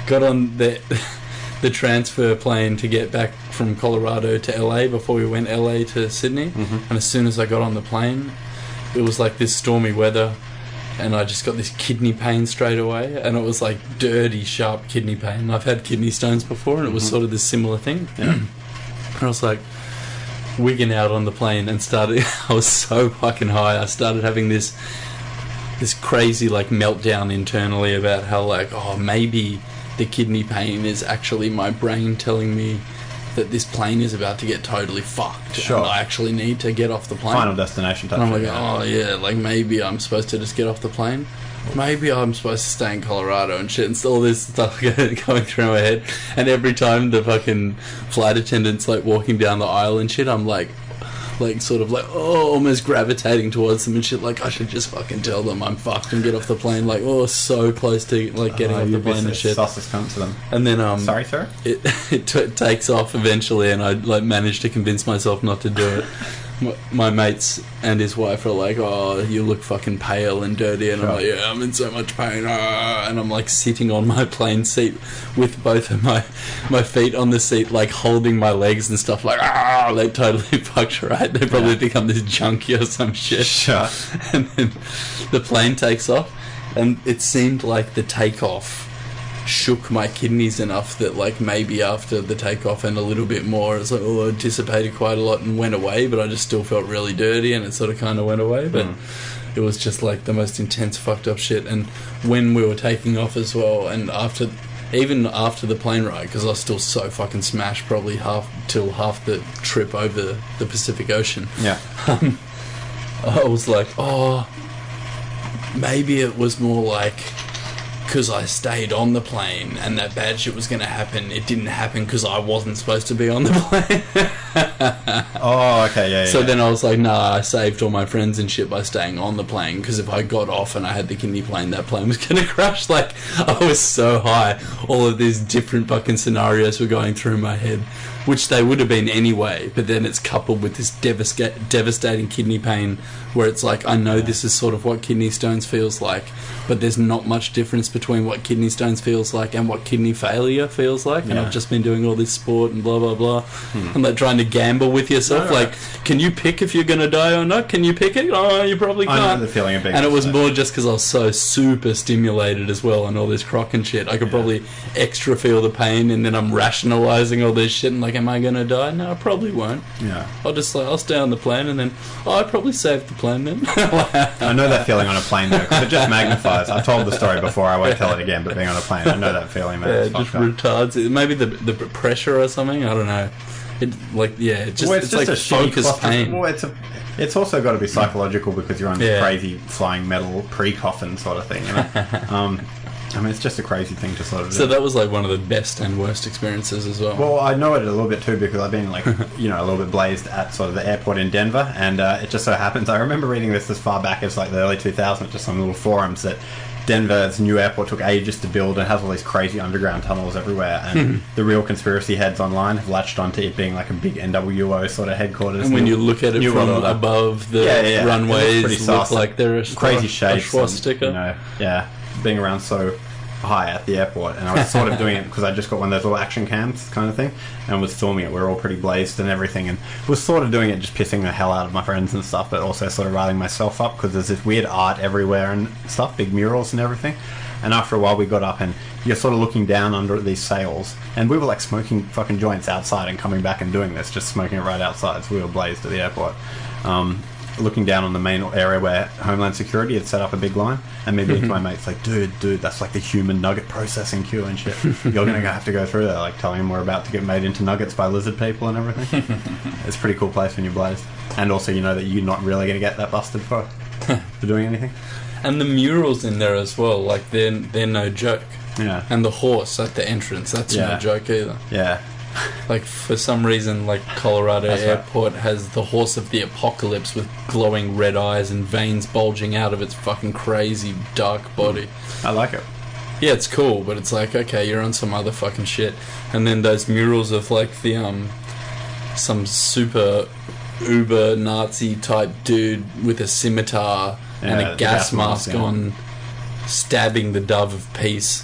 got on the transfer plane to get back from Colorado to LA before we went LA to Sydney. And as soon as I got on the plane, it was like this stormy weather, and I just got this kidney pain straight away, and it was like dirty, sharp kidney pain. I've had kidney stones before, and it was sort of this similar thing. And I was like wigging out on the plane and I was so fucking high. I started having this crazy like meltdown internally about how like, oh, maybe the kidney pain is actually my brain telling me that this plane is about to get totally fucked. Sure. And I actually need to get off the plane. Final destination type. And I'm like, oh yeah, like maybe I'm supposed to just get off the plane. Maybe I'm supposed to stay in Colorado and shit, and all this stuff going through my head. And every time the fucking flight attendant's like walking down the aisle and shit, I'm like sort of like, oh, almost gravitating towards them and shit, like I should just fucking tell them I'm fucked and get off the plane, like, oh, so close to like getting off the plane and shit. Sausage cunt to them. And then sorry sir, it takes off eventually, and I like managed to convince myself not to do it. My mates and his wife are like, oh, you look fucking pale and dirty, and I'm like, yeah, I'm in so much pain, and I'm like sitting on my plane seat with both of my feet on the seat, like holding my legs and stuff, like, they totally fucked, right? They probably become this junkie or some shit. Sure. And then the plane takes off, and it seemed like the takeoff shook my kidneys enough that like maybe after the takeoff and a little bit more, it's like, oh, I dissipated quite a lot and went away, but I just still felt really dirty, and it sort of kind of went away. But it was just like the most intense fucked up shit. And when we were taking off as well, and even after the plane ride, because I was still so fucking smashed, probably half the trip over the Pacific Ocean, I was like, oh, maybe it was more like because I stayed on the plane and that bad shit was going to happen. It didn't happen because I wasn't supposed to be on the plane. Oh, okay, yeah. So then I was like, nah, I saved all my friends and shit by staying on the plane, because if I got off and I had the kidney plane, that plane was going to crash. Like, I was so high. All of these different fucking scenarios were going through my head, which they would have been anyway, but then it's coupled with this devastating kidney pain where it's like, I know this is sort of what kidney stones feels like, but there's not much difference between what kidney stones feels like and what kidney failure feels like. And I've just been doing all this sport and blah blah blah. I'm like trying to gamble with yourself. No. Like, can you pick if you're going to die or not? Can you pick it? Oh, you probably can't. I know the feeling of being and it was upset. more just because I was so super stimulated as well and all this crock and shit. I could probably extra feel the pain, and then I'm rationalising all this shit and like, am I going to die? No, I probably won't. Yeah. I'll stay on the plane, and then I probably saved the plane then. I know that feeling on a plane though, because it just magnifies. I've told the story before, I won't tell it again, but being on a plane, I know that feeling. Yeah, it just retards it. Maybe the pressure or something, I don't know. It's just like a shitty focused pain. Well, it's also got to be psychological because you're on this crazy flying metal pre-coffin sort of thing, you know? I mean, it's just a crazy thing to sort of do. So that was like one of the best and worst experiences as well. Well, I know it a little bit too because I've been like, you know, a little bit blazed at sort of the airport in Denver, and it just so happens, I remember reading this as far back as like the early 2000s, just on little forums, that Denver's new airport took ages to build and has all these crazy underground tunnels everywhere, and the real conspiracy heads online have latched onto it being like a big NWO sort of headquarters. And when you look at it from above, the runways look like they're a crazy shapes, swastika. Being around so high at the airport, and I was sort of doing it because I just got one of those little action cams kind of thing and was filming it. We were all pretty blazed and everything, and was sort of doing it just pissing the hell out of my friends and stuff, but also sort of riling myself up because there's this weird art everywhere and stuff, big murals and everything. And after a while we got up and you're sort of looking down under these sails, and we were like smoking fucking joints outside and coming back and doing this, just smoking it right outside, so we were blazed at the airport. Looking down on the main area where Homeland Security had set up a big line, and maybe to my mates like, dude, that's like the human nugget processing queue and shit. You're gonna have to go through there, like telling them we're about to get made into nuggets by lizard people and everything. It's a pretty cool place when you're blazed, and also you know that you're not really gonna get that busted for doing anything. And the murals in there as well, like they're no joke. Yeah. And the horse at the entrance, that's no joke either. Yeah. Like, for some reason, like, Colorado Airport has the horse of the apocalypse with glowing red eyes and veins bulging out of its fucking crazy dark body. I like it. Yeah, it's cool, but it's like, okay, you're on some other fucking shit. And then those murals of, like, the, some super uber Nazi type dude with a scimitar and a gas mask on, stabbing the dove of peace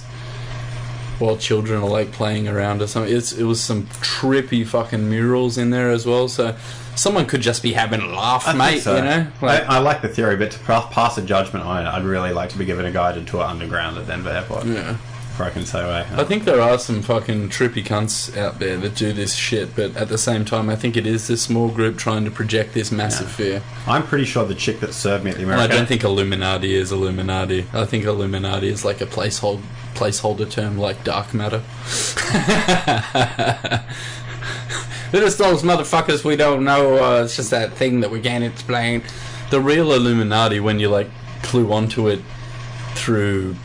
while children are like playing around or something. It was some trippy fucking murals in there as well, so someone could just be having a laugh, mate, so. You know? Like, I like the theory, but to pass a judgment on it, I'd really like to be given a guided tour underground at Denver Airport. Yeah. Before I can say, I think there are some fucking trippy cunts out there that do this shit, but at the same time, I think it is this small group trying to project this massive fear. I'm pretty sure the chick that served me at the American... I don't think Illuminati is Illuminati. I think Illuminati is like a placeholder term like dark matter. They're just those motherfuckers we don't know. It's just that thing that we can't explain. The real Illuminati, when you like clue onto it through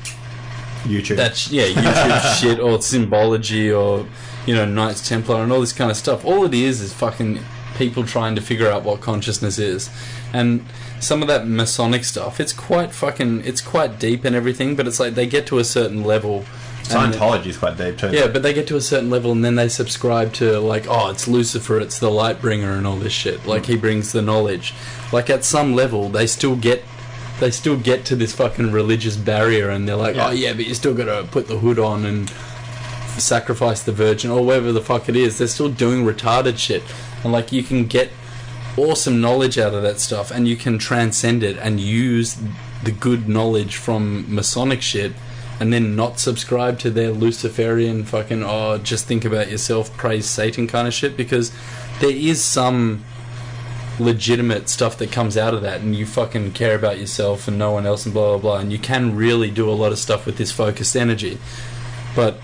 YouTube. YouTube shit or symbology or, you know, Knights Templar and all this kind of stuff. All it is fucking people trying to figure out what consciousness is. And some of that Masonic stuff, it's quite deep and everything, but it's like they get to a certain level. Scientology is quite deep too. Yeah, but they get to a certain level and then they subscribe to like, oh, it's Lucifer, it's the light bringer and all this shit. Like he brings the knowledge. Like at some level they still get to this fucking religious barrier and they're like, oh yeah, but you still gotta put the hood on and sacrifice the virgin or whatever the fuck it is. They're still doing retarded shit. And like you can get awesome knowledge out of that stuff and you can transcend it and use the good knowledge from Masonic shit and then not subscribe to their Luciferian fucking, oh, just think about yourself, praise Satan kind of shit, because there is some legitimate stuff that comes out of that and you fucking care about yourself and no one else and blah blah blah, and you can really do a lot of stuff with this focused energy. But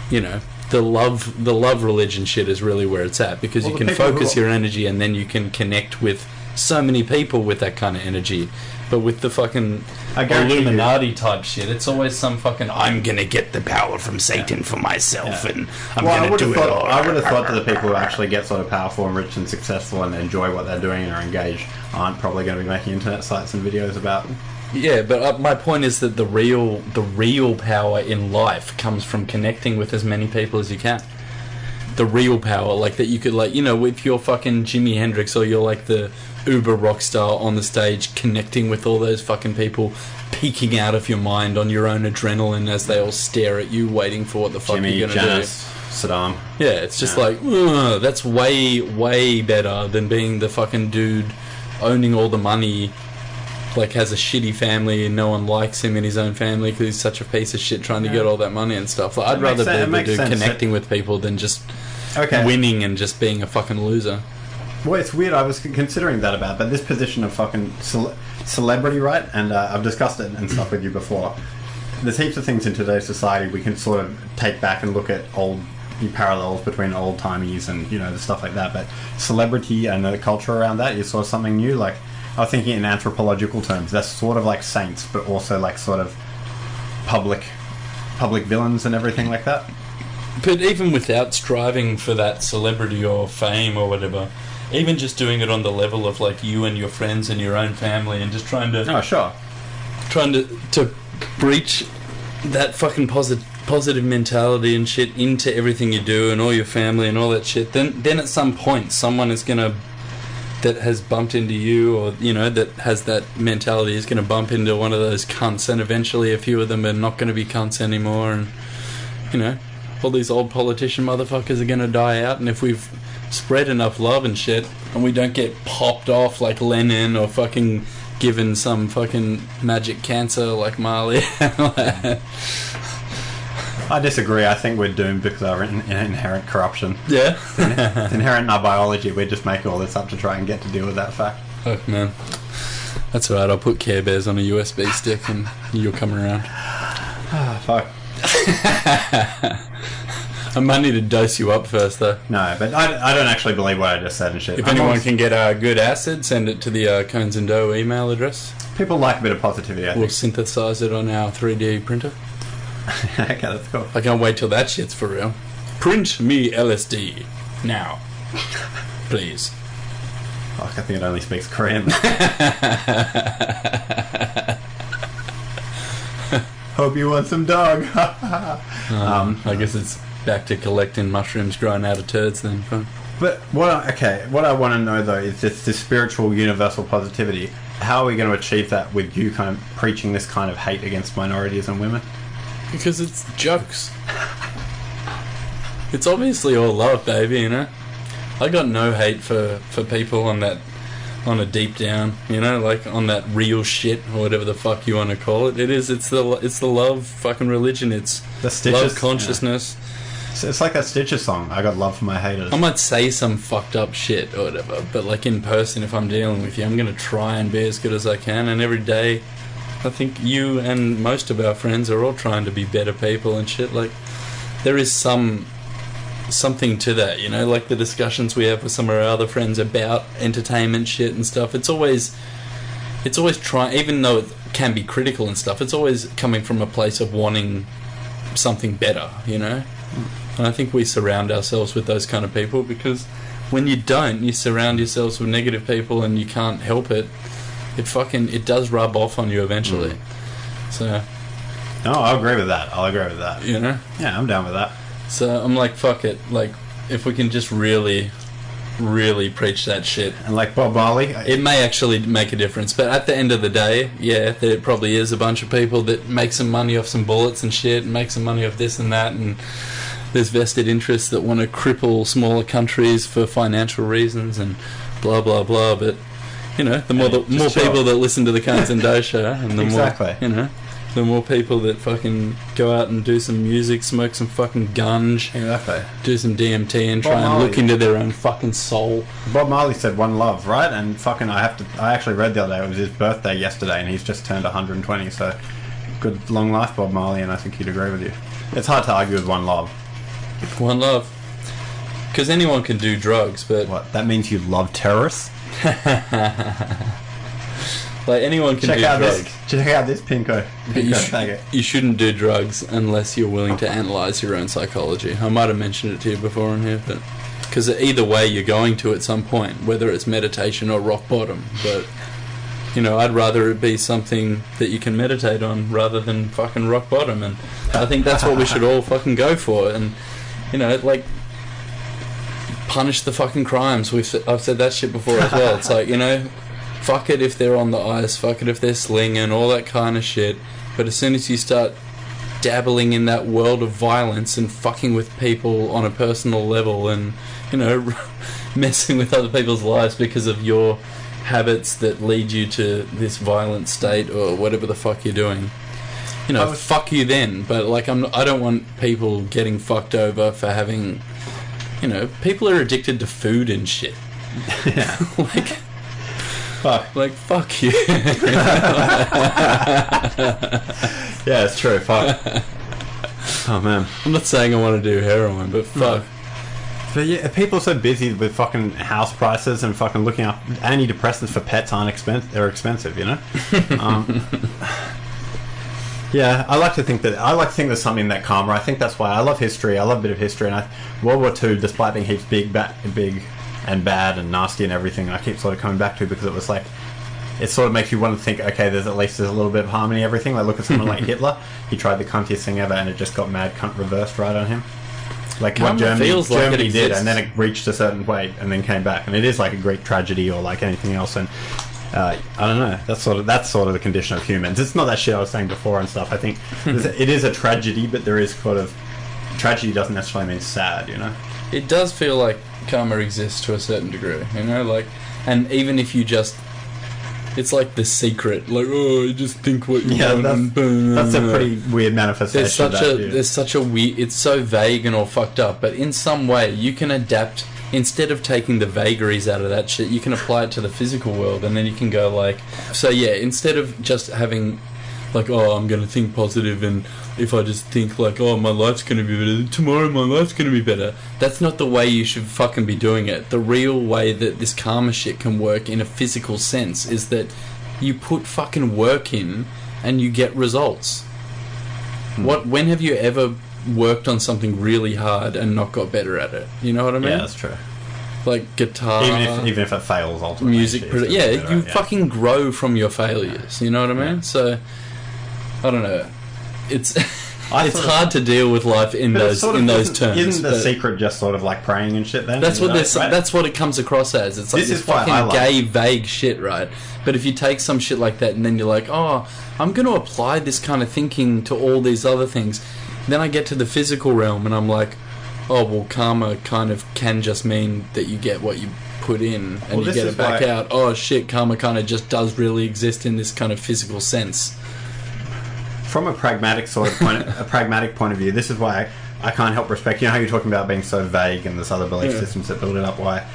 you know, the love religion shit is really where it's at, because you can focus your energy and then you can connect with so many people with that kind of energy. But with the fucking Illuminati type shit, it's always some fucking, I'm gonna get the power from Satan for myself and I'm gonna do it all. I would have thought that the people who actually get sort of powerful and rich and successful and enjoy what they're doing and are engaged aren't probably going to be making internet sites and videos about them. Yeah, but my point is that the real power in life comes from connecting with as many people as you can. The real power, like that you could, like, you know, if you're fucking Jimi Hendrix or you're like the uber rock star on the stage connecting with all those fucking people, peeking out of your mind on your own adrenaline as they all stare at you waiting for what the fuck you're gonna do. Saddam. Yeah, it's just like, ugh, that's way better than being the fucking dude owning all the money, like has a shitty family and no one likes him in his own family because he's such a piece of shit trying to get all that money and stuff. Like, I'd rather be the dude connecting with people than just winning and just being a fucking loser. Well, it's weird. I was considering that about, but this position of fucking celebrity, right? And I've discussed it and stuff with you before. There's heaps of things in today's society we can sort of take back and look at parallels between old timies and the stuff like that. But celebrity and the culture around that is sort of something new. Like, I was thinking in anthropological terms, that's sort of like saints, but also like sort of public villains and everything like that. But even without striving for that celebrity or fame or whatever, even just doing it on the level of like you and your friends and your own family and just trying to breach that fucking positive mentality and shit into everything you do and all your family and all that shit, then at some point someone is gonna, that has bumped into you or that has that mentality, is gonna bump into one of those cunts, and eventually a few of them are not gonna be cunts anymore, and all these old politician motherfuckers are gonna die out. And if we've spread enough love and shit and we don't get popped off like Lenin or fucking given some fucking magic cancer like Marley. I disagree. I think we're doomed because of our inherent corruption. Yeah. It's inherent in our biology. We just make all this up to try and get to deal with that fact. Oh, man. That's alright. I'll put Care Bears on a USB stick and you'll come around. Fuck. I might need to dose you up first, though. No, but I don't actually believe what I just said and shit. If anyone can get good acid, send it to the Conez and Doe email address. People like a bit of positivity, I think. We'll synthesize it on our 3D printer. Okay, that's cool. I can't wait till that shit's for real. Print me LSD. Now. Please. Oh, I think it only speaks Korean. Hope you want some dog. I guess it's back to collecting mushrooms growing out of turds then. But what I want to know though is this spiritual universal positivity. How are we going to achieve that with you kind of preaching this kind of hate against minorities and women? Because it's jokes. It's obviously all love, baby, I got no hate for people on a deep down, like on that real shit or whatever the fuck you want to call it. It's the love fucking religion. It's the Stitches, love consciousness. Yeah. It's like that Stitches song. I got love for my haters. I might say some fucked up shit or whatever, but like in person, if I'm dealing with you, I'm gonna try and be as good as I can. And every day, I think you and most of our friends are all trying to be better people and shit. Like, there is something to that, like the discussions we have with some of our other friends about entertainment shit and stuff. It's always trying, even though it can be critical and stuff, it's always coming from a place of wanting something better, And I think we surround ourselves with those kind of people, because when you don't, you surround yourselves with negative people and you can't help it. It does rub off on you eventually. So. No, I'll agree with that. Yeah, I'm down with that. So I'm like, fuck it. Like, if we can just really, really preach that shit. And like Bob Marley, it may actually make a difference. But at the end of the day, yeah, there probably is a bunch of people that make some money off some bullets and shit, and make some money off this and that, and there's vested interests that want to cripple smaller countries for financial reasons and blah, blah, blah. But, the more people that listen to the Conez and Doe show, and the more, the more people that fucking go out and do some music, smoke some fucking gunge, do some DMT and try and look into their own fucking soul. Bob Marley said one love, right? And fucking I actually read the other day, it was his birthday yesterday and he's just turned 120, so good long life, Bob Marley, and I think he'd agree with you. It's hard to argue with one love. One love. Because anyone can do drugs, but... What, that means you love terrorists? Like, anyone can do drugs. Check out this pinko faggot. You shouldn't do drugs unless you're willing to analyse your own psychology. I might have mentioned it to you before in here, but because either way you're going to at some point, whether it's meditation or rock bottom. But, I'd rather it be something that you can meditate on rather than fucking rock bottom. And I think that's what we should all fucking go for. And, like, punish the fucking crimes. I've said that shit before as well. It's like, fuck it if they're on the ice, fuck it if they're slinging, all that kind of shit. But as soon as you start dabbling in that world of violence and fucking with people on a personal level and, you know, messing with other people's lives because of your habits that lead you to this violent state or whatever the fuck you're doing. You know, fuck you then. But, like, I don't want people getting fucked over for having... You know, people are addicted to food and shit. Yeah. Fuck you. Yeah, it's true. Fuck. Oh, man. I'm not saying I want to do heroin, but fuck. But yeah, people are so busy with fucking house prices and fucking looking up antidepressants for pets are expensive, you know? Yeah, I like to think there's something in that karma. I think that's why I love history. I love a bit of history, and World War II, despite being heaps big and bad and nasty and everything, I keep sort of coming back to because it was like, it sort of makes you want to think, okay, there's a little bit of harmony in everything. Like, look at someone like Hitler. He tried the cuntiest thing ever, and it just got mad cunt reversed right on him. Like what Germany did, and then it reached a certain weight and then came back, and it is like a Greek tragedy or like anything else. And I don't know. That's sort of the condition of humans. It's not that shit I was saying before and stuff. I think it is a tragedy, but there is sort of tragedy doesn't necessarily mean sad, you know. It does feel like karma exists to a certain degree, you know, like, and even if you just, it's like The Secret, like, oh, you just think what you want. That's a pretty weird manifestation. There's such a weird, it's so vague and all fucked up, but in some way you can adapt. Instead of taking the vagaries out of that shit, you can apply it to the physical world, and then you can go like, so yeah, instead of just having like, oh, I'm going to think positive, and if I just think like, oh, my life's going to be better, tomorrow my life's going to be better, that's not the way you should fucking be doing it. The real way that this karma shit can work in a physical sense is that you put fucking work in and you get results. When have you ever worked on something really hard and not got better at it? You know what I mean? Yeah, that's true. Like guitar, even if it fails ultimately, music, you fucking grow from your failures. You know what I mean? Yeah. So I don't know. It's hard to deal with life in those terms. Isn't The Secret just sort of like praying and shit? Then that's what that's what it comes across as. It's like this fucking gay, vague shit, right? But if you take some shit like that and then you're like, oh, I'm going to apply this kind of thinking to all these other things. Then I get to the physical realm and I'm like, oh, well, karma kind of can just mean that you get what you put in and you get it back out. Oh, shit, karma kind of just does really exist in this kind of physical sense. From a pragmatic point of view, this is why I can't help respect. You know how you're talking about being so vague and there's other belief systems that build it up. Why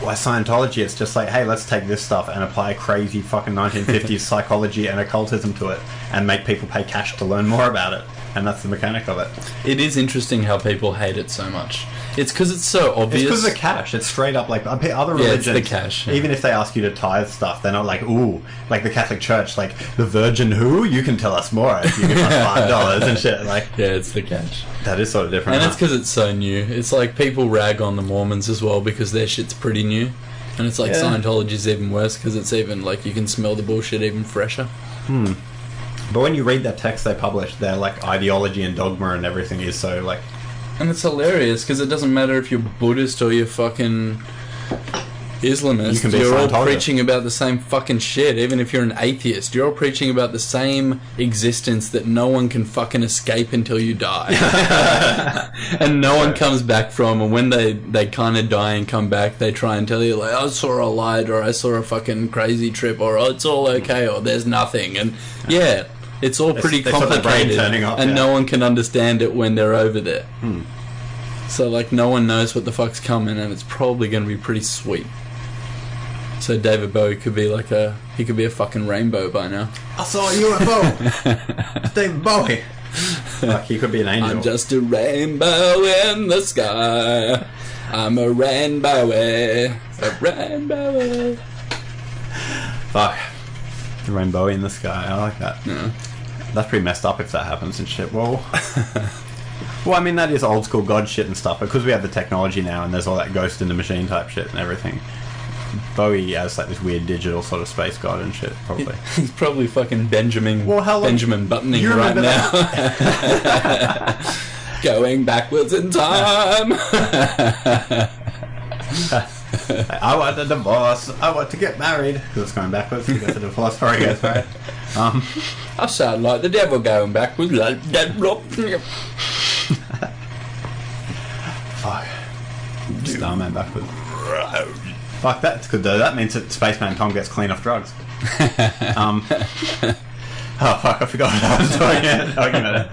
Scientology? It's just like, hey, let's take this stuff and apply crazy fucking 1950s psychology and occultism to it and make people pay cash to learn more about it. And that's the mechanic of it. It is interesting how people hate it so much. It's because it's so obvious. It's because of the cash. It's straight up like other religions. Yeah, it's the cash. Yeah. Even if they ask you to tithe stuff, they're not like, ooh, like the Catholic Church, like the Virgin who? You can tell us more if you give us $5 and shit. Like, yeah, it's the cash. That is sort of different. And it's because it's so new. It's like people rag on the Mormons as well because their shit's pretty new. And it's like Scientology's even worse because it's even like you can smell the bullshit even fresher. But when you read that text they published, their like ideology and dogma and everything is so like... And it's hilarious because it doesn't matter if you're Buddhist or you're fucking Islamist. You're all preaching about the same fucking shit. Even if you're an atheist, you're all preaching about the same existence that no one can fucking escape until you die. And no one comes back from. And when they kind of die and come back, they try and tell you like, I saw a light, or I saw a fucking crazy trip, or oh, it's all okay, or there's nothing. And it's all pretty complicated, and no one can understand it when they're over there. So, like, no one knows what the fuck's coming, and it's probably going to be pretty sweet. So David Bowie could be like a fucking rainbow by now. I saw a UFO. It's David Bowie. Like, he could be an angel. I'm just a rainbow in the sky. I'm a rainbow. Fuck. Rainbow in the sky. I like that. Yeah. That's pretty messed up if that happens and shit. Well, I mean, that is old school god shit and stuff, because we have the technology now and there's all that ghost in the machine type shit and everything. Bowie has like this weird digital sort of space god and shit, probably. He's probably fucking Benjamin buttoning right now. Going backwards in time. I want a divorce. I want to get married. Because it's going backwards. He gets a divorce before he gets married. I sound like the devil going backwards. Fuck. Starman backwards. Fuck, that's good though. That means that Spaceman Tom gets clean off drugs. Oh fuck, I forgot what I was talking about.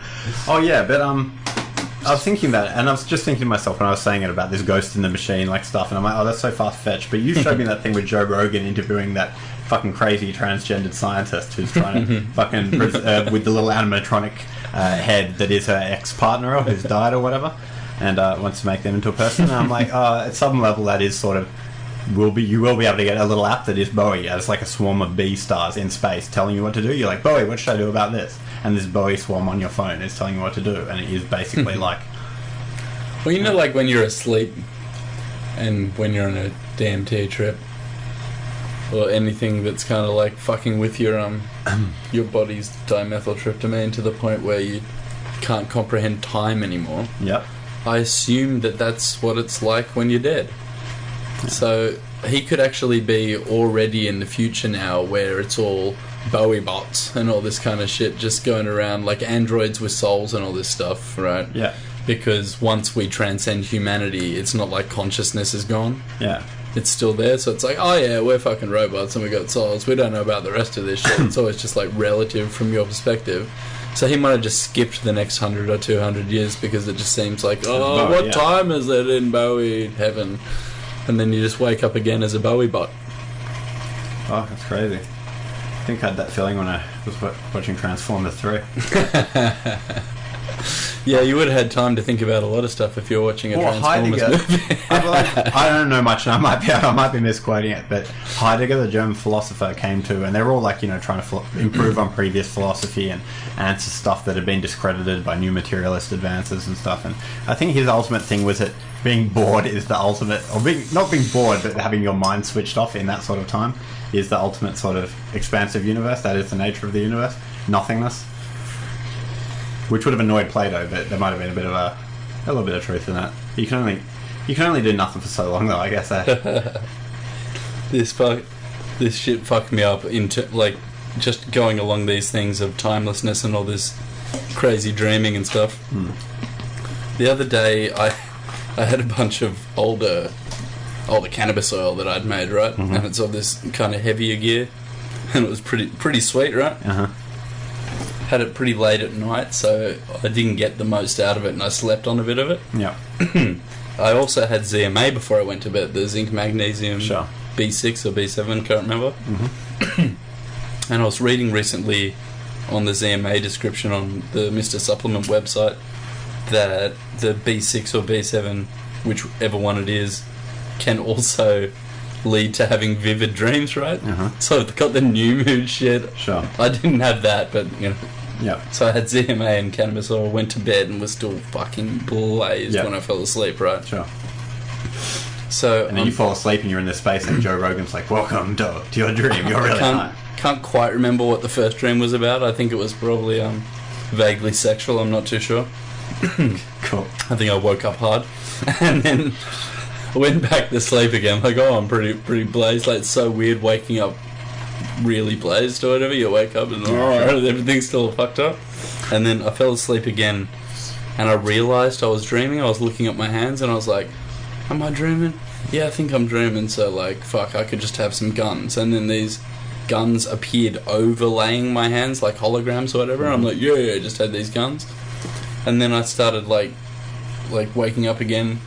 Oh yeah, but I was thinking that, and I was just thinking to myself when I was saying it about this ghost in the machine like stuff, and I'm like, oh, that's so far-fetched. But you showed me that thing with Joe Rogan interviewing that fucking crazy transgendered scientist who's trying to fucking with the little animatronic head that is her ex-partner who's died or whatever, and wants to make them into a person. And I'm like, at some level that is sort of you will be able to get a little app that is Bowie as like a swarm of B stars in space telling you what to do. You're like, Bowie, what should I do about this? And this Bowie swarm on your phone is telling you what to do, and it is basically like... Well, you know, like when you're asleep and when you're on a DMT trip or anything that's kind of like fucking with your body's dimethyltryptamine to the point where you can't comprehend time anymore. Yep. I assume that that's what it's like when you're dead. So he could actually be already in the future now where it's all Bowie bots and all this kind of shit just going around like androids with souls and all this stuff, right? Yeah. Because once we transcend humanity, it's not like consciousness is gone. Yeah. It's still there, so it's like, oh yeah, we're fucking robots and we got souls. We don't know about the rest of this shit. It's always just like relative from your perspective. So he might have just skipped the next 100 or 200 years because it just seems like, oh, what time is it in Bowie heaven? And then you just wake up again as a Bowie bot. Oh, that's crazy. I think I had that feeling when I was watching Transformers 3. Yeah, you would have had time to think about a lot of stuff if you were watching a Transformers movie. I don't know much, and I might be misquoting it, but Heidegger, the German philosopher, came to, and they're all like, you know, trying to improve on previous philosophy and answer stuff that had been discredited by new materialist advances and stuff. And I think his ultimate thing was that being bored is the ultimate, or not being bored, but having your mind switched off in that sort of time is the ultimate sort of expansive universe. That is the nature of the universe. Nothingness. Which would have annoyed Plato, but there might have been a little bit of truth in that. You can only do nothing for so long, though. I guess. This shit fucked me up into like just going along these things of timelessness and all this crazy dreaming and stuff. The other day, I had a bunch of older cannabis oil that I'd made, right, and it's of this kind of heavier gear, and it was pretty sweet, right? Had it pretty late at night, so I didn't get the most out of it, and I slept on a bit of it. Yeah. I also had ZMA before I went to bed, the zinc magnesium B6 or B7, can't remember. And I was reading recently on the ZMA description on the Mr. Supplement website that the B6 or B7, whichever one it is, can also lead to having vivid dreams, right? So I've got the new mood shit. I didn't have that, but you know. Yeah. So I had ZMA and cannabis oil, went to bed and was still fucking blazed when I fell asleep, right? So and then you fall asleep and you're in this space and Joe Rogan's like, welcome to your dream, you're really high. Can't quite remember what the first dream was about. I think it was probably vaguely sexual, I'm not too sure. Cool. I think I woke up hard and then I went back to sleep again. Like, oh, I'm pretty blazed. Like, it's so weird waking up really blazed or whatever. You wake up and everything's still fucked up. And then I fell asleep again, and I realised I was dreaming. I was looking at my hands, and I was like, "Am I dreaming? Yeah, I think I'm dreaming." So like, fuck, I could just have some guns. And then these guns appeared overlaying my hands like holograms or whatever. I'm like, yeah, I just had these guns. And then I started like waking up again.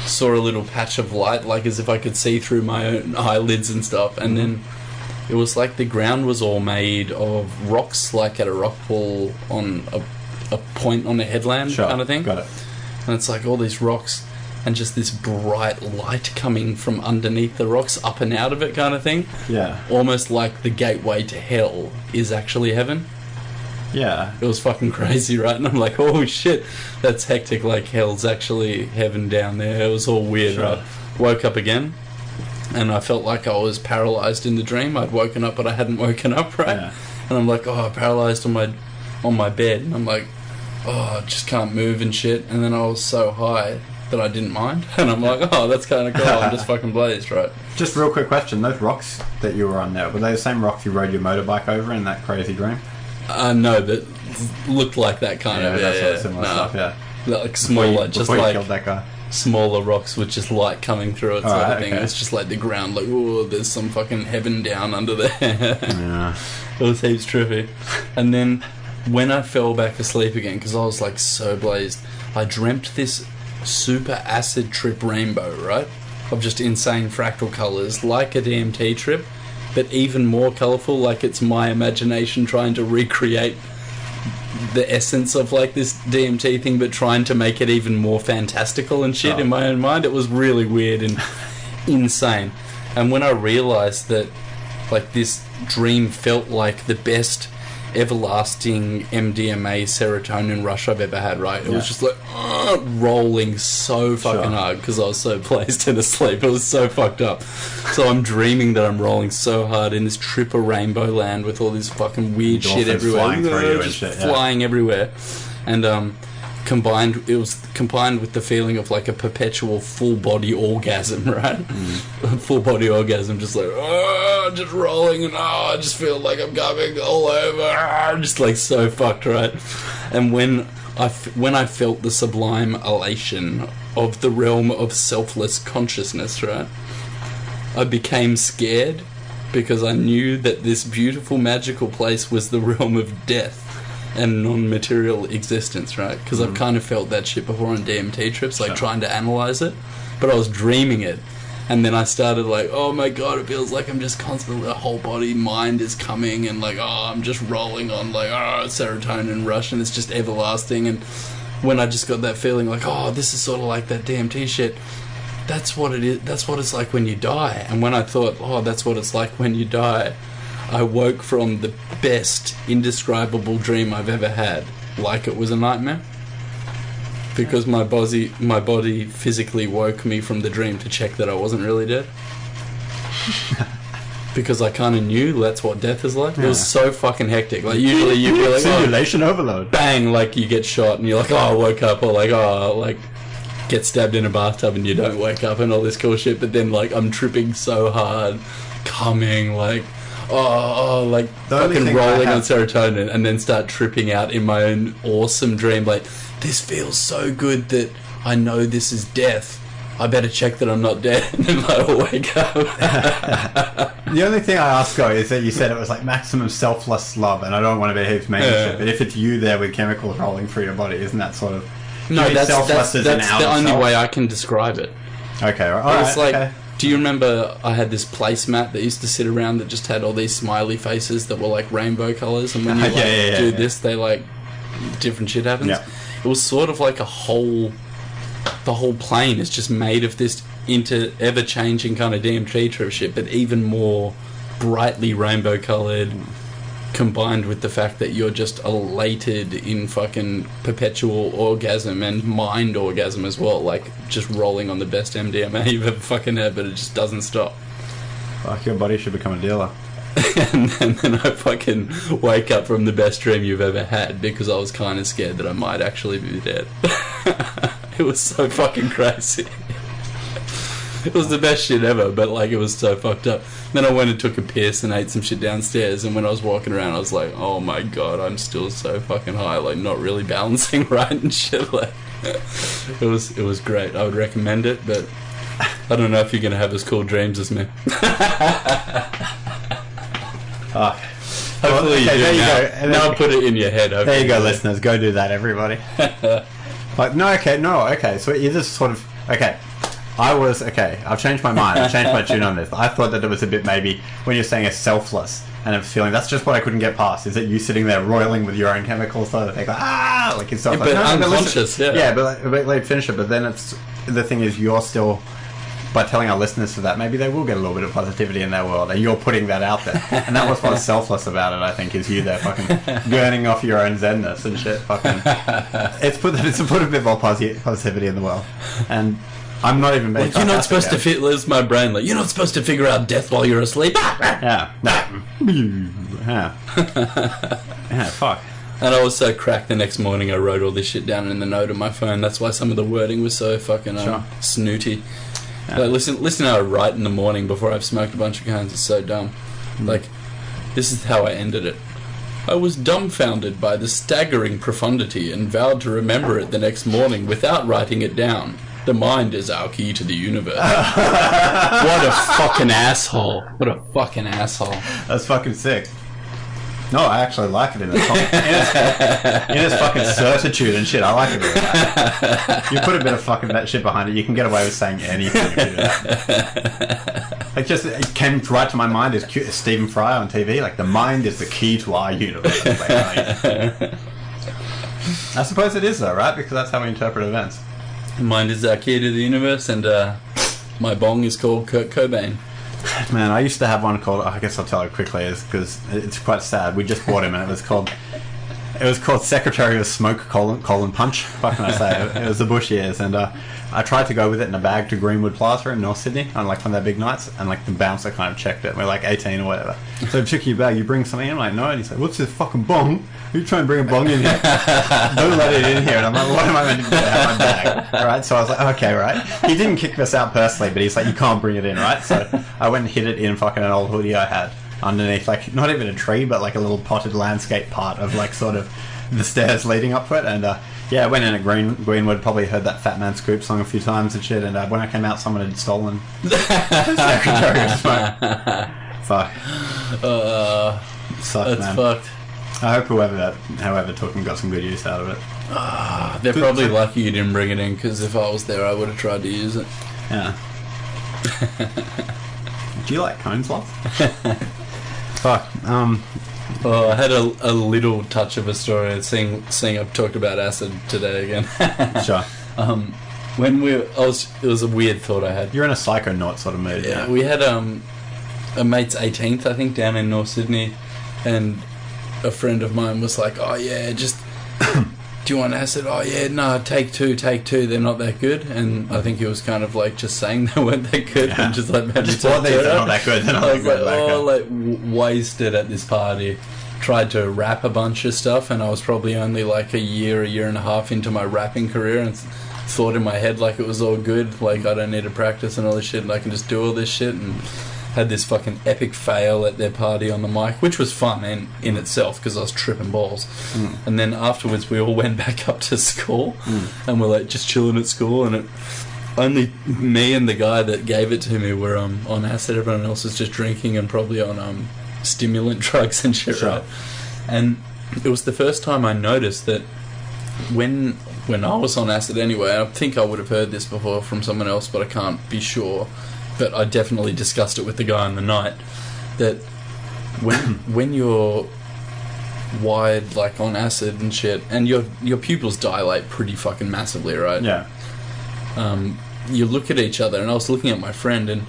Saw a little patch of light, like as if I could see through my own eyelids and stuff, and then it was like the ground was all made of rocks, like at a rock pool on a point on a headland kind of thing. Got it. And it's like all these rocks and just this bright light coming from underneath the rocks up and out of it kind of thing. Yeah. Almost like the gateway to hell is actually heaven. Yeah. It was fucking crazy, right? And I'm like, oh shit, that's hectic. Like, hell's actually heaven down there. It was all weird, right? Woke up again, and I felt like I was paralysed in the dream. I'd woken up, but I hadn't woken up, right? Yeah. And I'm like, oh, paralysed on my bed. And I'm like, oh, I just can't move and shit. And then I was so high that I didn't mind. And I'm like, oh, that's kind of cool. I'm just fucking blazed, right? Just real quick question. Those rocks that you were on there, were they the same rocks you rode your motorbike over in that crazy dream? No, but looked like that kind of. That sort of similar stuff, yeah. Like smaller, just before you like killed that guy. smaller rocks with just light coming through it, sort of thing. Okay. It's just like the ground, like, oh, there's some fucking heaven down under there. Yeah. It was heaps trippy. And then when I fell back asleep again, because I was like so blazed, I dreamt this super acid trip rainbow, right? Of just insane fractal colours, like a DMT trip, but even more colourful, like it's my imagination trying to recreate the essence of like this DMT thing, but trying to make it even more fantastical and shit in my own mind. It was really weird and insane. And when I realised that like this dream felt like the best everlasting MDMA serotonin rush I've ever had, right? It was just like rolling so fucking hard because I was so placed and asleep. It was so fucked up. So I'm dreaming that I'm rolling so hard in this trip of rainbow land with all this fucking weird shit everywhere, flying through you and shit, flying everywhere, and it was combined with the feeling of like a perpetual full body orgasm, right? Full body orgasm, just like just rolling, and I just feel like I'm coming all over, just like so fucked, right? And when I felt the sublime elation of the realm of selfless consciousness, right, I became scared because I knew that this beautiful magical place was the realm of death and non-material existence, right? Because I've kind of felt that shit before on DMT trips, like trying to analyze it, but I was dreaming it, and then I started like, oh my god, it feels like I'm just constantly, the whole body, mind is coming, and like, I'm just rolling on like, serotonin rush, and it's just everlasting. And when I just got that feeling like, this is sort of like that DMT shit, that's what it is, that's what it's like when you die. And when I thought, that's what it's like when you die, I woke from the best indescribable dream I've ever had, like it was a nightmare, because my body physically woke me from the dream to check that I wasn't really dead, because I kind of knew that's what death is like. It was so fucking hectic. Like usually you'd be like, simulation overload, bang, like you get shot and you're like, I woke up, or like get stabbed in a bathtub and you don't wake up and all this cool shit. But then like I'm tripping so hard, coming like like fucking rolling on serotonin, and then start tripping out in my own awesome dream, like, this feels so good that I know this is death, I better check that I'm not dead. And then I'll wake up. The only thing I ask, though, is that you said it was like maximum selfless love, and I don't want to be heaps shit, but if it's you there with chemicals rolling through your body, isn't that sort of... No, that's the only way I can describe it. Okay, alright. It's like, do you remember I had this placemat that used to sit around that just had all these smiley faces that were like rainbow colours, and when you do this, they like, different shit happens? Yeah. It was sort of like the whole plane is just made of this ever-changing kind of DMT trip shit, but even more brightly rainbow coloured, combined with the fact that you're just elated in fucking perpetual orgasm and mind orgasm as well, like just rolling on the best MDMA you've ever fucking had, but it just doesn't stop. Fuck, your body should become a dealer. And then I fucking wake up from the best dream you've ever had, because I was kind of scared that I might actually be dead. It was so fucking crazy. It was the best shit ever, but like it was so fucked up. Then I went and took a piss and ate some shit downstairs, and when I was walking around I was like, oh my god, I'm still so fucking high, like not really balancing right and shit. Like it was great. I would recommend it, but I don't know if you're gonna have as cool dreams as me. Hopefully you do. There you go. Now put it in your head. There you go, listeners. Go do that, everybody. Like, okay. So you just sort of... Okay. I've changed my mind. I've changed my tune on this. I thought that it was a bit, maybe, when you're saying it's selfless, and I'm feeling that's just what I couldn't get past, is that you sitting there roiling with your own chemicals, sort of thing, like it's stuff, but unconscious, but like, finish it, but then it's, the thing is, you're still, by telling our listeners to that, maybe they will get a little bit of positivity in their world, and you're putting that out there. And that was what's selfless about it, I think, is you there fucking burning off your own zenness and shit, fucking. It's put a bit more positivity in the world. And I'm not even being you're not supposed to lose my brain. Like, you're not supposed to figure out death while you're asleep. Yeah. Yeah, fuck. And I was so cracked the next morning, I wrote all this shit down in the note on my phone. That's why some of the wording was so fucking snooty. Yeah. Like, listen how I write in the morning before I've smoked a bunch of cans. It's so dumb. Like, this is how I ended it. I was dumbfounded by the staggering profundity and vowed to remember it the next morning without writing it down. The mind is our key to the universe. What a fucking asshole. What a fucking asshole. That's fucking sick. No, I actually like it in its fucking certitude and shit. I like it really that. You put a bit of fucking that shit behind it, you can get away with saying anything. Like, just, it came right to my mind as Stephen Fry on TV. Like, the mind is the key to our universe. Like, I suppose it is, though, right? Because that's how we interpret events. Mind is our key to the universe, and my bong is called Kurt Cobain. Man, I used to have one called, I guess I'll tell it quickly, because it's quite sad. We just bought him, and it was called Secretary of Smoke, colon punch. What can I say? It was the Bush years, and I tried to go with it in a bag to Greenwood Plaza in North Sydney on like one of their big nights, and like the bouncer kind of checked it. We're like 18 or whatever. So check your bag, you bring something in? I'm like, no. And he's like, what's this fucking bong? You try and bring a bong in here. Don't let it in here. And I'm like, what am I meant to do? I have my bag. Right? So I was like, okay, right. He didn't kick us out personally, but he's like, you can't bring it in, right? So I went and hid it in fucking an old hoodie I had underneath, like, not even a tree, but like a little potted landscape part of like sort of the stairs leading up to it. And yeah, I went in at Greenwood, probably heard that Fat Man Scoop song a few times and shit, and when I came out, someone had stolen the Secretary of Smoke. Fuck. Sucks, that's man. Fucked. I hope however took him got some good use out of it. They're probably lucky you didn't bring it in, because if I was there, I would have tried to use it. Yeah. Do you like Conez lots? Fuck. Oh, I had a little touch of a story. Seeing I've talked about acid today again. Sure. It was a weird thought I had. You're in a psychonaut sort of mood. Yeah, we had a mate's 18th, I think, down in North Sydney, and a friend of mine was like, "Oh yeah, just do you want acid? Oh yeah, no, take two. They're not that good." And I think he was kind of like just saying they weren't that good, and just like maybe they're not that good. They're not like wasted at this party. Tried to rap a bunch of stuff, and I was probably only like a year and a half into my rapping career, and thought in my head like it was all good, like I don't need to practice and all this shit, and I can just do all this shit, and had this fucking epic fail at their party on the mic, which was fun in itself because I was tripping balls. And then afterwards we all went back up to school, and we're like just chilling at school, and only me and the guy that gave it to me were on acid. Everyone else was just drinking and probably on stimulant drugs and shit. Sure. Right? And it was the first time I noticed that when I was on acid anyway, I think I would have heard this before from someone else, but I can't be sure, but I definitely discussed it with the guy on the night, that when you're wired like on acid and shit, and your pupils dilate pretty fucking massively, right? Yeah. You look at each other, and I was looking at my friend, and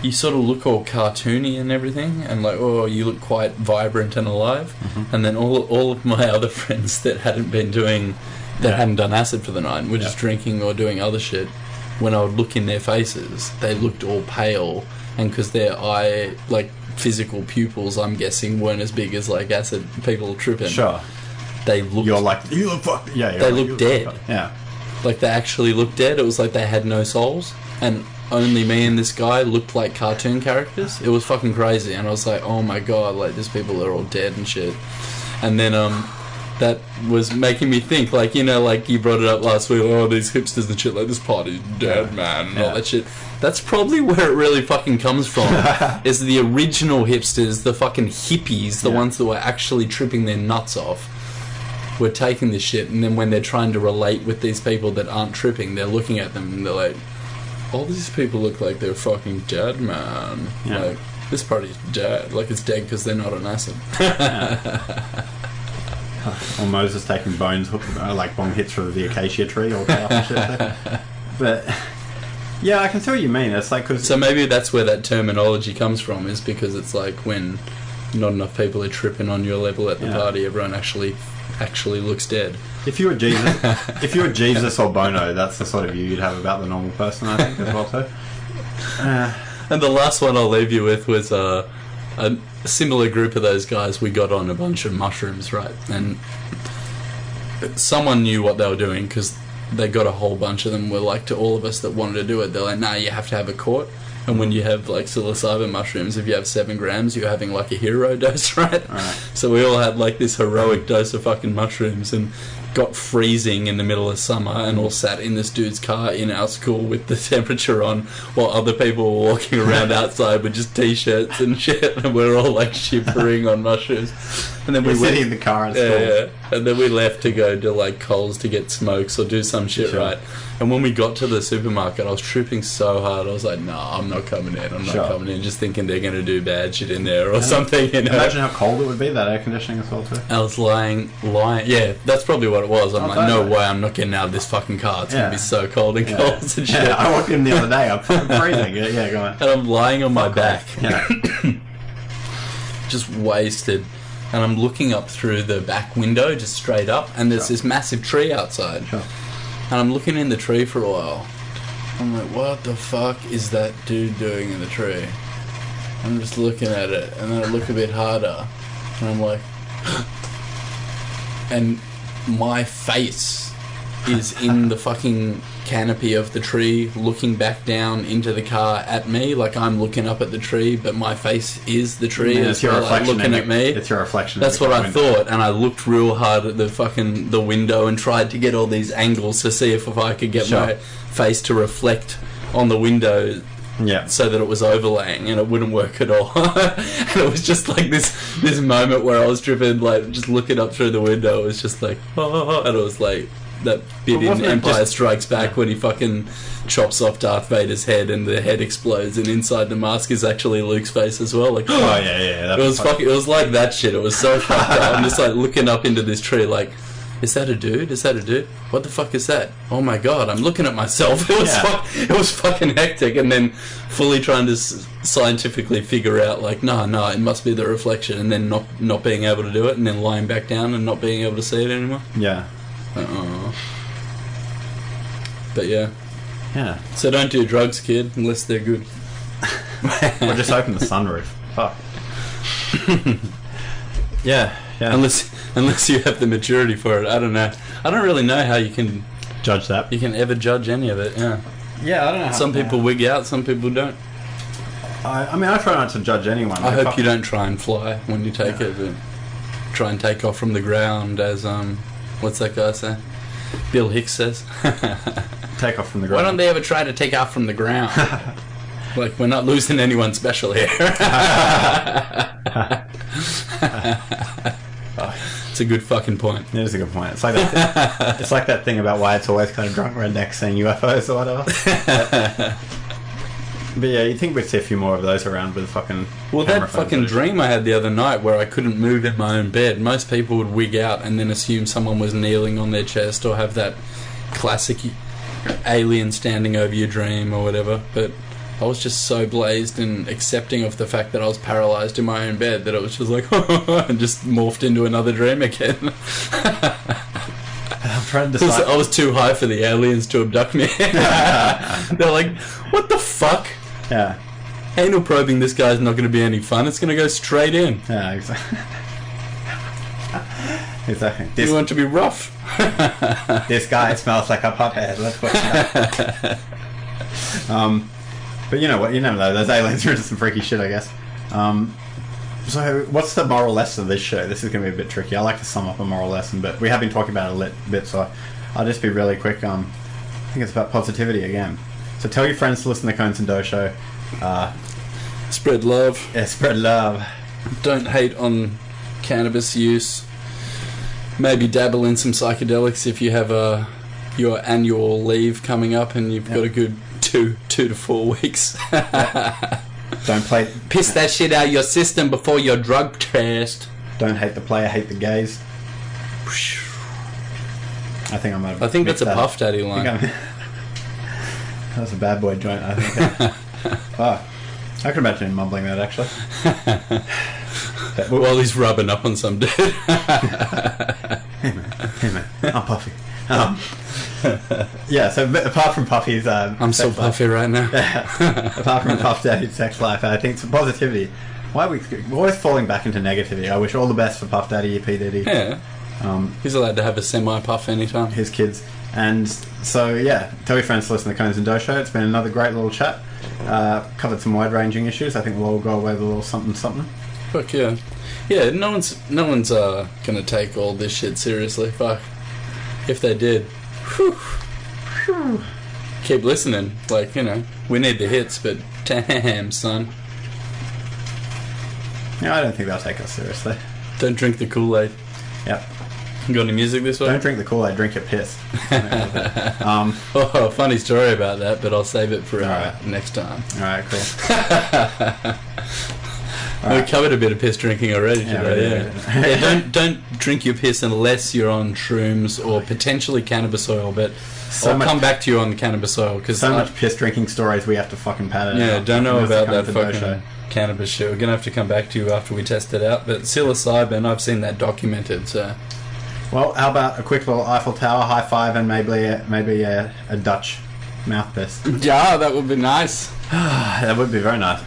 you sort of look all cartoony and everything, and like, oh, you look quite vibrant and alive. And then all of my other friends that hadn't done acid for the night and were just drinking or doing other shit, when I would look in their faces, they looked all pale, and because their physical pupils, I'm guessing, weren't as big as like acid people tripping. Sure. They looked. You look fucked. Yeah. They looked dead. Yeah. Like they actually looked dead. It was like they had no souls, and only me and this guy looked like cartoon characters. It was fucking crazy, and I was like, oh my god, like these people are all dead and shit. And then that was making me think, like, you know, like you brought it up last week, oh, these hipsters and shit, like this party's dead, man, and all that shit. That's probably where it really fucking comes from. Is the original hipsters, the fucking hippies, the ones that were actually tripping their nuts off, were taking this shit, and then when they're trying to relate with these people that aren't tripping, they're looking at them and they're like, all these people look like they're fucking dead, man. Yeah. Like, this party's dead. Like, it's dead because they're not on acid. Or Moses taking bones, like bong hits from the acacia tree or and shit. But yeah, I can see what you mean. It's like, cause so maybe that's where that terminology comes from, is because it's like when not enough people are tripping on your level at the party, everyone actually looks dead. If you were Jesus or Bono, that's the sort of view you'd have about the normal person, I think, as well too. And the last one I'll leave you with was a similar group of those guys, we got on a bunch of mushrooms, right? And someone knew what they were doing because they got a whole bunch of them. Were like, to all of us that wanted to do it, they're like, nah, you have to have a quart. And when you have like psilocybin mushrooms, if you have 7 grams, you're having like a hero dose, right? So we all had like this heroic dose of fucking mushrooms and got freezing in the middle of summer and all sat in this dude's car in our school with the temperature on while other people were walking around outside with just t-shirts and shit, and we're all like shivering on mushrooms. And then we're sitting in the car in school. Yeah. And then we left to go to like Coles to get smokes or do some shit, right? And when we got to the supermarket, I was tripping so hard. I was like, "No, I'm not coming in. I'm not coming in." Just thinking they're going to do bad shit in there or something. You know? Imagine how cold it would be. That air conditioning as well too. I was lying. Yeah, that's probably what it was. I'm like, no way, I'm not getting out of this fucking car. It's going to be so cold and cold and shit. Yeah, I walked in the other day. I'm freezing. Yeah, go on. And I'm lying on my back, just wasted. And I'm looking up through the back window, just straight up, and there's this massive tree outside. And I'm looking in the tree for a while. I'm like, what the fuck is that dude doing in the tree? I'm just looking at it, and then I look a bit harder, and I'm like... and my face is in the fucking canopy of the tree, looking back down into the car at me, like I'm looking up at the tree, but my face is the tree as well, like looking at me. It's your reflection. That's what I thought, and I looked real hard at the window and tried to get all these angles to see if I could get my face to reflect on the window. So that it was overlaying, and it wouldn't work at all. And it was just like this moment where I was driven, like just looking up through the window. It was just like, oh, and it was like that bit in Empire Strikes Back when he fucking chops off Darth Vader's head and the head explodes, and inside the mask is actually Luke's face as well. Like, it was like that shit. It was so fucked up. I'm just like looking up into this tree, like, is that a dude? Is that a dude? What the fuck is that? Oh my god, I'm looking at myself. It was fucking hectic, and then fully trying to scientifically figure out, like, no, it must be the reflection, and then not being able to do it, and then lying back down and not being able to see it anymore. But yeah. So don't do drugs, kid, unless they're good. Or just open the sunroof. Fuck. Yeah. Unless you have the maturity for it. I don't know. I don't really know how you can judge that. You can ever judge any of it. Yeah, I don't know. Some people wig out, some people don't. I mean, I try not to judge anyone. I hope you don't try and fly when you take it, but try and take off from the ground, as what's that guy say? Bill Hicks says. Take off from the ground. Why don't they ever try to take off from the ground? Like, we're not losing anyone special here. It's a good fucking point. It is a good point. It's like that. It's like that thing about why it's always kind of drunk rednecks saying UFOs or whatever. But yeah, you'd think we'd see a few more of those around with fucking... Well, that fucking dream I had the other night where I couldn't move in my own bed, most people would wig out and then assume someone was kneeling on their chest, or have that classic alien standing over your dream or whatever. But I was just so blazed and accepting of the fact that I was paralysed in my own bed that it was just like... and just morphed into another dream again. I'm trying to decide. I was too high for the aliens to abduct me. They're like, what the fuck? Yeah. Anal probing this guy's not going to be any fun. It's going to go straight in. Yeah, exactly. Exactly. You want to be rough. This guy smells like a pothead. Let's put it But you know what? You never know. Those aliens are into some freaky shit, I guess. So what's the moral lesson of this show? This is going to be a bit tricky. I like to sum up a moral lesson, but we have been talking about it a bit, so I'll just be really quick. I think it's about positivity again. So tell your friends to listen to the Conez and Doe show. Spread love. Yeah, spread love. Don't hate on cannabis use. Maybe dabble in some psychedelics if you have your annual leave coming up and you've got a good 2 to 4 weeks. Don't play. Piss that shit out of your system before your drug test. Don't hate the player, hate the gays. I think that's a Puff Daddy line. That was a bad boy joint, I think. I can imagine him mumbling that, actually. While he's rubbing up on some dude. Hey man, I'm Puffy. Yeah, so apart from Puffy's... I'm so puffy right now. Apart from Puff Daddy's sex life, I think some positivity. Why we're always falling back into negativity. I wish all the best for Puff Daddy, P Diddy. Yeah. He's allowed to have a semi-puff anytime. His kids. And so, yeah, tell your friends to listen to the Conez and Doe show. It's been another great little chat. Covered some wide-ranging issues. I think we'll all go away with a little something. Fuck yeah. Yeah, no one's gonna take all this shit seriously. Fuck. If they did, keep listening. Like, you know, we need the hits, but damn, son. Yeah, I don't think they'll take us seriously. Don't drink the Kool-Aid. Yep. You got any music this week? Don't drink the Kool-Aid, drink your piss. Oh, funny story about that, but I'll save it for next time. Alright, cool. We covered a bit of piss drinking already today. Yeah, don't drink your piss unless you're on shrooms or potentially cannabis oil, but I'll come back to you on the cannabis oil. Cause much piss drinking stories we have to fucking pad it out. Yeah, don't know about that fucking cannabis shit. We're going to have to come back to you after we test it out, but psilocybin, I've seen that documented, so... Well, how about a quick little Eiffel Tower high five and maybe a Dutch mouth piss? Yeah, that would be nice. That would be very nice.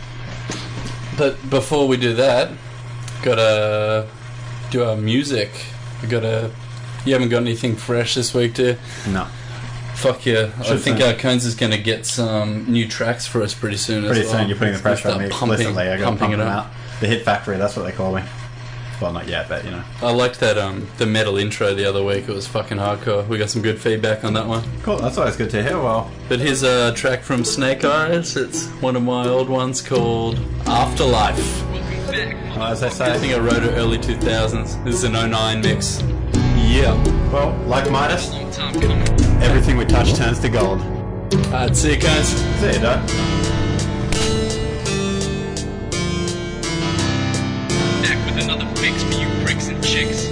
But before we do that, gotta do our music. You haven't got anything fresh this week, do you? No. Fuck yeah. I think Conez is going to get some new tracks for us pretty soon Pretty soon, you're putting the pressure on me explicitly. I got to pump them out. The Hit Factory, that's what they call me. Well, not yet, but you know. I liked that the metal intro the other week. It was fucking hardcore. We got some good feedback on that one. Cool, that's always good to hear. Well, but here's a track from Snake Eyez. It's one of my old ones called Afterlife. Well, as I say, I think I wrote it early 2000s. This is an 09 mix. Yeah. Well, like Midas, everything we touch turns to gold. Alright, see you guys. See you, Doug. Another fix for you pricks and chicks.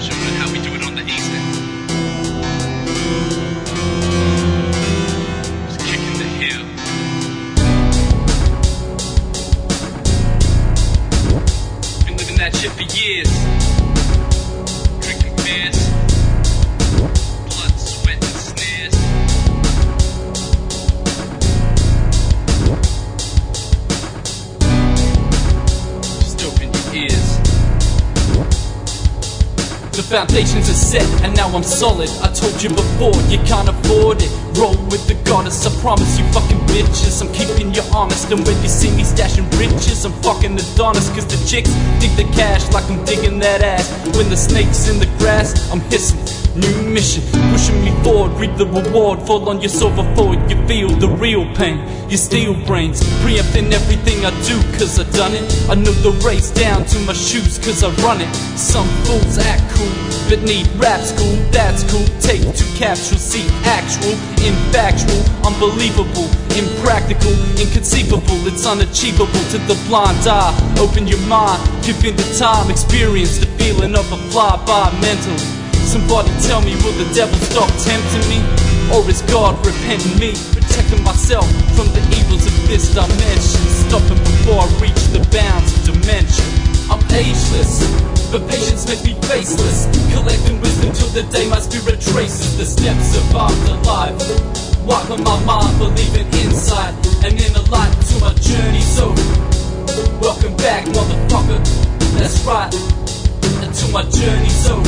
Showing how we do it on the east end. Just kicking the hill. Been living that shit for years. Drinking beers. Blood, sweat, and sneers. The foundations are set, and now I'm solid. I told you before, you can't afford it. Roll with the goddess, I promise you fucking bitches. I'm keeping you honest, and when you see me stashing riches, I'm fucking Adonis. Cause the chicks dig the cash like I'm digging that ass. When the snake's in the grass, I'm hissing. New mission, pushing me forward, reap the reward. Fall on your silver forward, you feel the real pain. You steal brains, preempting everything I do, cause I done it. I know the race down to my shoes, cause I run it. Some fools act cool, but need rap school, that's cool. Take 2 capsules, see actual, infactual, unbelievable, impractical, inconceivable. It's unachievable to the blind eye. Open your mind, give in the time, experience the feeling of a fly-by mentally. Somebody tell me, will the devil stop tempting me? Or is God repenting me? Protecting myself from the evils of this dimension, stopping before I reach the bounds of dimension. I'm ageless, but patience makes me faceless. Collecting wisdom till the day my spirit traces the steps of afterlife. Wiping my mind, believing inside and in the light to my journey. So, welcome back, motherfucker. That's right, to my journey. So,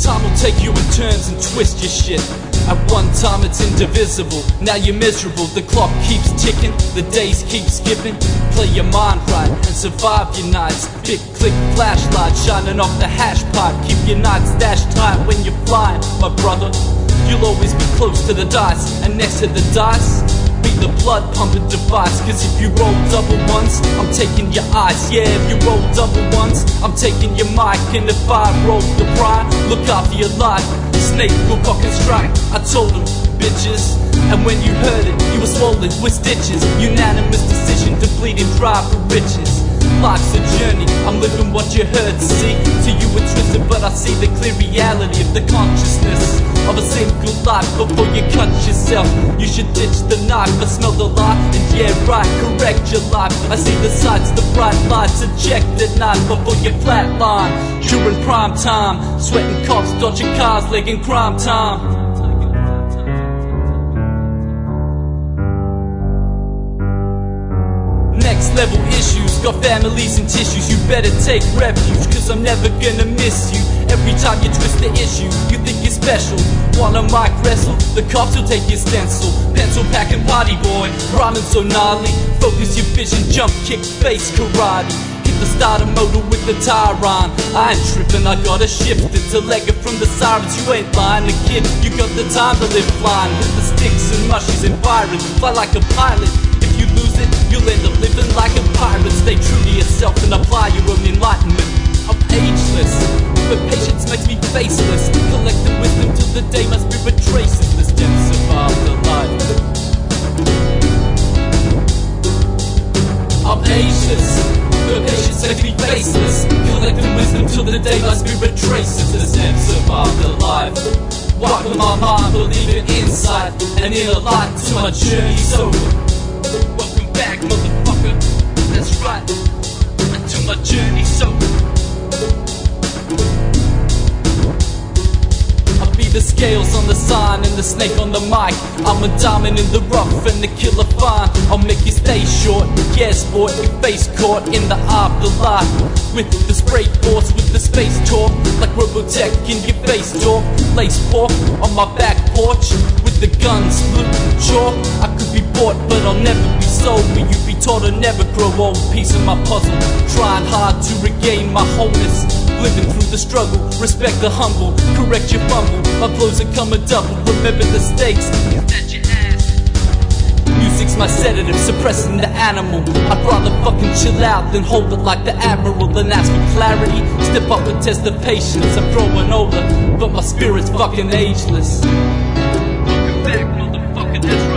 time will take you in turns and twist your shit. At one time it's indivisible, now you're miserable. The clock keeps ticking, the days keep skipping. Play your mind right and survive your nights. Big click flashlight shining off the hash pipe. Keep your nights dashed tight when you're flying, my brother. You'll always be close to the dice, and next to the dice be the blood pumping device. Cause if you roll double once, I'm taking your eyes. Yeah, if you roll double once, I'm taking your mic. And if I roll the pride, look after your life. Snake will cock and strike, I told him, bitches. And when you heard it, you were swollen with stitches. Unanimous decision to bleed and dry for riches. Life's a journey, I'm living what you heard. See, to you it's twisted, but I see the clear reality of the consciousness of a single life. Before you cut yourself, you should ditch the knife. I smell the light, and yeah right, correct your life. I see the sights, the bright lights, eject at night before you flatline. You we're in prime time. Sweating cops, dodging cars, legging crime time. Next level issues, got families and tissues. You better take refuge, cause I'm never gonna miss you. Every time you twist the issue, you think you're special. While a mic wrestle, the cops will take your stencil. Pencil packing party boy, rhyming so gnarly. Focus your vision, jump, kick, face, karate. Hit the starter motor with the tire on. I ain't tripping, I gotta shift it to leg it from the sirens. You ain't lying, the kid, you got the time to live flying. With the sticks and mushies and pirates, fly like a pilot. If you lose it, you'll end up living like a pirate. Stay true to yourself and apply your own enlightenment. I'm ageless, but patience makes me faceless. Collecting wisdom till the day my spirit traces the steps of afterlife. I'm ageless, but patience makes me faceless. Collecting wisdom till the day my spirit traces the steps of afterlife. Walking my mind, believing inside, and in a light till my journey's over. Welcome back, motherfucker, that's right, until my journey's over. I'll be the scales on the sign and the snake on the mic. I'm a diamond in the rough and the killer fine. I'll make you stay short, yeah sport, your face caught in the afterlife. With the spray force, with the space talk, like Robotech in your face talk. Lace pork on my back porch, with the guns, loot and chalk. I could be bought, but I'll never be sold. Will you be taught to never grow old? Piece of my puzzle, trying hard to regain my wholeness. Living through the struggle, respect the humble, correct your fumble. My blows are coming double, remember the stakes. That your ass. Music's my sedative, suppressing the animal. I'd rather fucking chill out than hold it like the admiral and ask for clarity. Step up and test the patience. I'm growing older, but my spirit's fucking ageless. Welcome back, motherfucker, that's right.